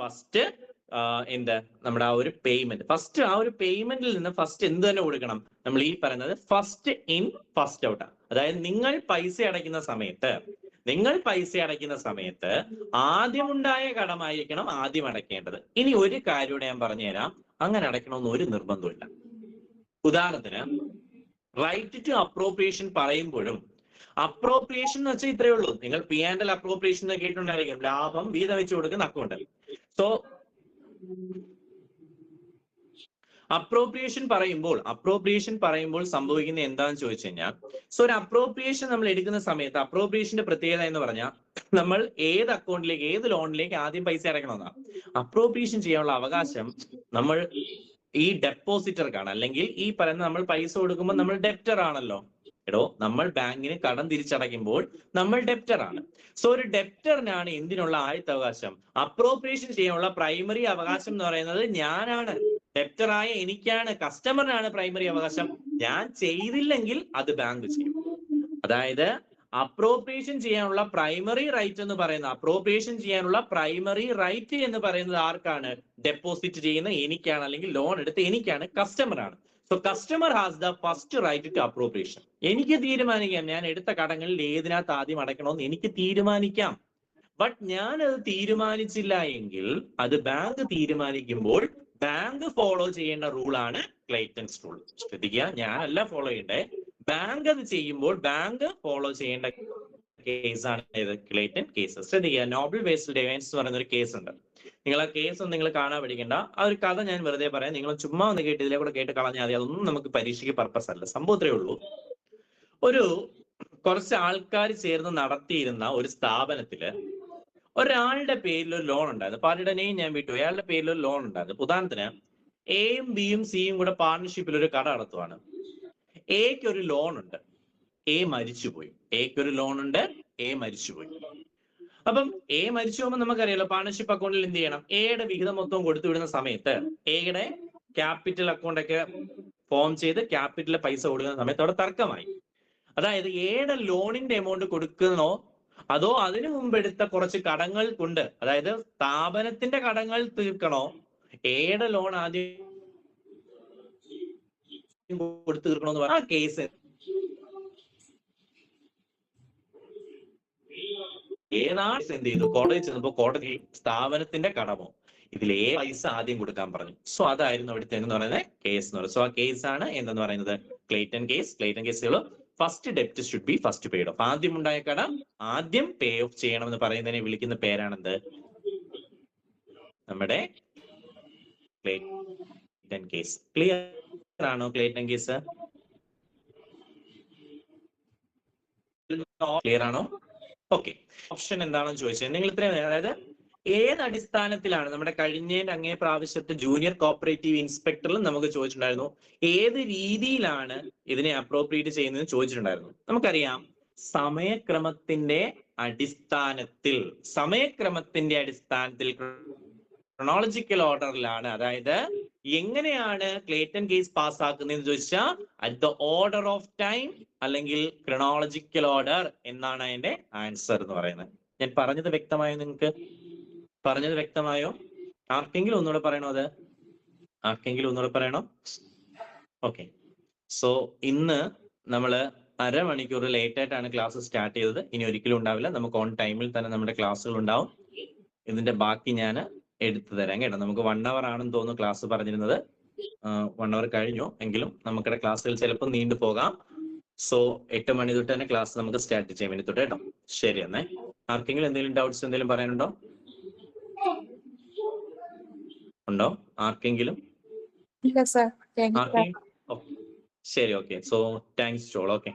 first നമ്മുടെ ആ ഒരു പേയ്മെന്റ്. ഫസ്റ്റ് ആ ഒരു പേയ്മെന്റിൽ നിന്ന് ഫസ്റ്റ് എന്ത് തന്നെ കൊടുക്കണം? നമ്മൾ ഈ പറയുന്നത് ഫസ്റ്റ് ഇൻ ഫസ്റ്റ് ഔട്ട്. അതായത് നിങ്ങൾ പൈസ അടയ്ക്കുന്ന സമയത്ത് ആദ്യമുണ്ടായ കടമായിരിക്കണം ആദ്യം അടയ്ക്കേണ്ടത്. ഇനി ഒരു കാര്യം ഞാൻ പറഞ്ഞുതരാം, അങ്ങനെ അടയ്ക്കണമെന്ന് ഒരു നിർബന്ധമില്ല. ഉദാഹരണത്തിന് റൈറ്റ് ടു അപ്രോപ്രിയേഷൻ പറയുമ്പോഴും അപ്രോപ്രിയേഷൻ എന്ന് വെച്ചാൽ ഇത്രയേ ഉള്ളൂ. നിങ്ങൾ P&L അപ്രോപ്രിയേഷൻ എന്ന് കേട്ടിട്ടുണ്ടായിരിക്കും, ലാഭം വീതം വെച്ച് കൊടുക്കുന്ന അക്കൗണ്ട്. സോ അപ്രോപ്രിയേഷൻ പറയുമ്പോൾ സംഭവിക്കുന്നത് എന്താണെന്ന് ചോദിച്ചു കഴിഞ്ഞാൽ, സോ ഒരു അപ്രോപ്രിയേഷൻ നമ്മൾ എടുക്കുന്ന സമയത്ത് അപ്രോപ്രിയേഷന്റെ പ്രത്യേകത എന്ന് പറഞ്ഞാൽ നമ്മൾ ഏത് അക്കൗണ്ടിലേക്ക് ഏത് ലോണിലേക്ക് ആദ്യം പൈസ അടയ്ക്കണമെന്നാണ്. അപ്രോപ്രിയേഷൻ ചെയ്യാനുള്ള അവകാശം നമ്മൾ ഈ ഡെപ്പോസിറ്റർക്കാണ്. അല്ലെങ്കിൽ ഈ പറയുന്ന നമ്മൾ പൈസ കൊടുക്കുമ്പോൾ നമ്മൾ ഡെപ്റ്റർ ആണല്ലോ. എടോ, നമ്മൾ ബാങ്കിന് കടം തിരിച്ചടയ്ക്കുമ്പോൾ നമ്മൾ ഡെപ്റ്റർ ആണ്. സോ ഒരു ഡെപ്റ്ററിനാണ് എന്തിനുള്ള ആദ്യത്തെ അവകാശം? അപ്രോപ്രിയേഷൻ ചെയ്യാനുള്ള പ്രൈമറി അവകാശം എന്ന് പറയുന്നത് ഞാനാണ്. ഡെപ്റ്ററായ എനിക്കാണ്, കസ്റ്റമറിനാണ് പ്രൈമറി അവകാശം. ഞാൻ ചെയ്തില്ലെങ്കിൽ അത് ബാങ്ക് ചെയ്യും. അതായത് അപ്രോപ്രിയേഷൻ ചെയ്യാനുള്ള പ്രൈമറി റൈറ്റ് എന്ന് പറയുന്നത്, അപ്രോപ്രിയേഷൻ ചെയ്യാനുള്ള പ്രൈമറി റൈറ്റ് എന്ന് പറയുന്നത് ആർക്കാണ്? ഡെപ്പോസിറ്റ് ചെയ്യുന്ന എനിക്കാണ്, അല്ലെങ്കിൽ ലോൺ എടുത്ത് എനിക്കാണ്, കസ്റ്റമർ ആണ്. So customer has the first right to appropriation. എനിക്ക് തീരുമാനിക്കാം ഞാൻ എടുത്ത കടങ്ങളിൽ ഏതിനകത്ത് ആദ്യം അടയ്ക്കണമെന്ന് എനിക്ക് തീരുമാനിക്കാം. ബട്ട് ഞാൻ അത് തീരുമാനിച്ചില്ല എങ്കിൽ അത് ബാങ്ക് തീരുമാനിക്കുമ്പോൾ ബാങ്ക് ഫോളോ ചെയ്യേണ്ട റൂളാണ് ക്ലൈറ്റൻസ് റൂൾ. ശ്രദ്ധിക്കുക, ഞാനല്ല ഫോളോ ചെയ്യണ്ടേ, ബാങ്ക് അത് ചെയ്യുമ്പോൾ ബാങ്ക് ഫോളോ ചെയ്യേണ്ട കേസാണ് ഇത് ക്ലൈറ്റൻ കേസ്. ശ്രദ്ധിക്കുക, നോബൽ വേസ്റ്റ് ഡിവൈൻസ് എന്ന് പറയുന്ന ഒരു കേസ് ഉണ്ട്. നിങ്ങൾ ആ കേസ് ഒന്നും നിങ്ങൾ കാണാൻ പഠിക്കേണ്ട. ആ ഒരു കഥ ഞാൻ വെറുതെ പറയാം, നിങ്ങൾ ചുമ്മാ ഒന്ന് കേട്ട് ഇതിലെ കൂടെ കേട്ട് കളഞ്ഞാൽ മതി. അതൊന്നും നമുക്ക് പരീക്ഷയ്ക്ക് പർപ്പസ് അല്ല. സംഭവത്രേ ഉള്ളൂ, കുറച്ച് ആൾക്കാർ ചേർന്ന് നടത്തിയിരുന്ന ഒരു സ്ഥാപനത്തില് ഒരാളുടെ പേരിൽ ഒരു ലോൺ ഉണ്ടായിരുന്നു. പാർട്ടിയുടെ നെയിം ഞാൻ വിട്ടു. അയാളുടെ പേരിൽ ഒരു ലോൺ ഉണ്ടായിരുന്നു. ഉദാഹരണത്തിന് എയും ബിയും സിയും കൂടെ പാർട്ണർഷിപ്പിൽ ഒരു കട നടത്തുവാണ്. എക്ക് ഒരു ലോൺ ഉണ്ട്, എ മരിച്ചുപോയി. എക്ക് ഒരു ലോൺ ഉണ്ട്, എ മരിച്ചുപോയി. അപ്പം എ മരിച്ചു പോകുമ്പോൾ നമുക്കറിയാലോ, പാർട്ണർഷിപ്പ് അക്കൗണ്ടിൽ എന്ത് ചെയ്യണം? എയുടെ വിഹിതം മൊത്തം കൊടുത്തു വിടുന്ന സമയത്ത് എയുടെ ക്യാപിറ്റൽ അക്കൗണ്ട് ഒക്കെ ഫോം ചെയ്ത് ക്യാപിറ്റൽ പൈസ കൊടുക്കുന്ന സമയത്ത് അവിടെ തർക്കമായി. അതായത് എയുടെ ലോണിന്റെ എമൗണ്ട് കൊടുക്കണോ അതോ അതിനു മുമ്പ് എടുത്ത കുറച്ച് കടങ്ങൾ കൊണ്ട്, അതായത് സ്ഥാപനത്തിന്റെ കടങ്ങൾ തീർക്കണോ, എയുടെ ലോൺ ആദ്യം കൊടുത്തു തീർക്കണമെന്ന് പറഞ്ഞ ആ കേസ് ഏതാണ് എന്ത് ചെയ്തു? കോടതി ചെന്നപ്പോ കോടതി സ്ഥാപനത്തിന്റെ കടമോ ഇതിലേ പൈസ ആദ്യം കൊടുക്കാൻ പറഞ്ഞു. സോ അതായിരുന്നു അവിടുത്തെ എന്ന് പറയുന്നത് കേസ് എന്ന് പറയുന്നത്. സോ ആ കേസാണ് എന്തെന്ന് പറയുന്നത്? Clayton case. ക്ലൈറ്റൻ കേസുകൾ ഫസ്റ്റ് ഡെപ്റ്റ് should be first paid off. ആദ്യം ഉണ്ടായ കടം ആദ്യം പേ ഓഫ് ചെയ്യണമെന്ന് പറയുന്നതിനെ വിളിക്കുന്ന പേരാണെന്ത്? നമ്മുടെ ക്ലൈറ്റൻ കേസ്. ക്ലിയർ ആണോ ക്ലൈറ്റൻ കേസ്? ക്ലിയർ ആണോ? ഓക്കെ. ഓപ്ഷൻ എന്താണെന്ന് ചോദിച്ചത് നിങ്ങൾ ഇത്രയും, അതായത് ഏത് അടിസ്ഥാനത്തിലാണ് നമ്മുടെ കഴിഞ്ഞതിന്റെ അങ്ങേ പ്രാവശ്യത്തെ ജൂനിയർ കോപ്പറേറ്റീവ് ഇൻസ്പെക്ടറിൽ നമുക്ക് ചോദിച്ചിട്ടുണ്ടായിരുന്നു ഏത് രീതിയിലാണ് ഇതിനെ അപ്രോപ്രിയേറ്റ് ചെയ്യുന്നതെന്ന് ചോദിച്ചിട്ടുണ്ടായിരുന്നു. നമുക്കറിയാം, സമയക്രമത്തിന്റെ അടിസ്ഥാനത്തിൽ ക്രോണോളജിക്കൽ ഓർഡറിലാണ്. അതായത് എങ്ങനെയാണ് ക്ലൈറ്റൻ കേസ് പാസ്സാക്കുന്നതെന്ന് ചോദിച്ചാൽ at the order of time അല്ലെങ്കിൽ ക്രോണോളജിക്കൽ ഓർഡർ എന്നാണ് അതിന്റെ ആൻസർ എന്ന് പറയുന്നത്. ഞാൻ പറഞ്ഞത് വ്യക്തമായോ? നിങ്ങൾക്ക് പറഞ്ഞത് വ്യക്തമായോ? ആർക്കെങ്കിലും ഒന്നുകൂടെ പറയണോ? ആർക്കെങ്കിലും ഒന്നുകൂടെ പറയണോ? ഓക്കെ. സോ ഇന്ന് നമ്മള് അരമണിക്കൂർ ലേറ്റ് ആയിട്ടാണ് ക്ലാസ് സ്റ്റാർട്ട് ചെയ്തത്. ഇനി ഒരിക്കലും ഉണ്ടാവില്ല. നമുക്ക് ഓൺ ടൈമിൽ തന്നെ നമ്മുടെ ക്ലാസ്സുകൾ ഉണ്ടാവും. ഇതിന്റെ ബാക്കി ഞാൻ എടുത്തു തരാം കേട്ടോ. നമുക്ക് 1 hour ആണെന്ന് തോന്നുന്നു ക്ലാസ് പറഞ്ഞിരുന്നത്. 1 hour കഴിഞ്ഞു എങ്കിലും നമുക്കിടെ ക്ലാസ്സുകൾ ചിലപ്പോൾ നീണ്ടു പോകാം. സോ 8 മണി തൊട്ട് തന്നെ ക്ലാസ് നമുക്ക് സ്റ്റാർട്ട് ചെയ്യാൻ വേണ്ടി തൊട്ട് കേട്ടോ. ശരി എന്നേ. ആർക്കെങ്കിലും എന്തെങ്കിലും ഡൗട്ട്സ് എന്തെങ്കിലും പറയാനുണ്ടോ? ഉണ്ടോ ആർക്കെങ്കിലും? ഇല്ല സർ. ശരി, okay. So thanks to all. Okay.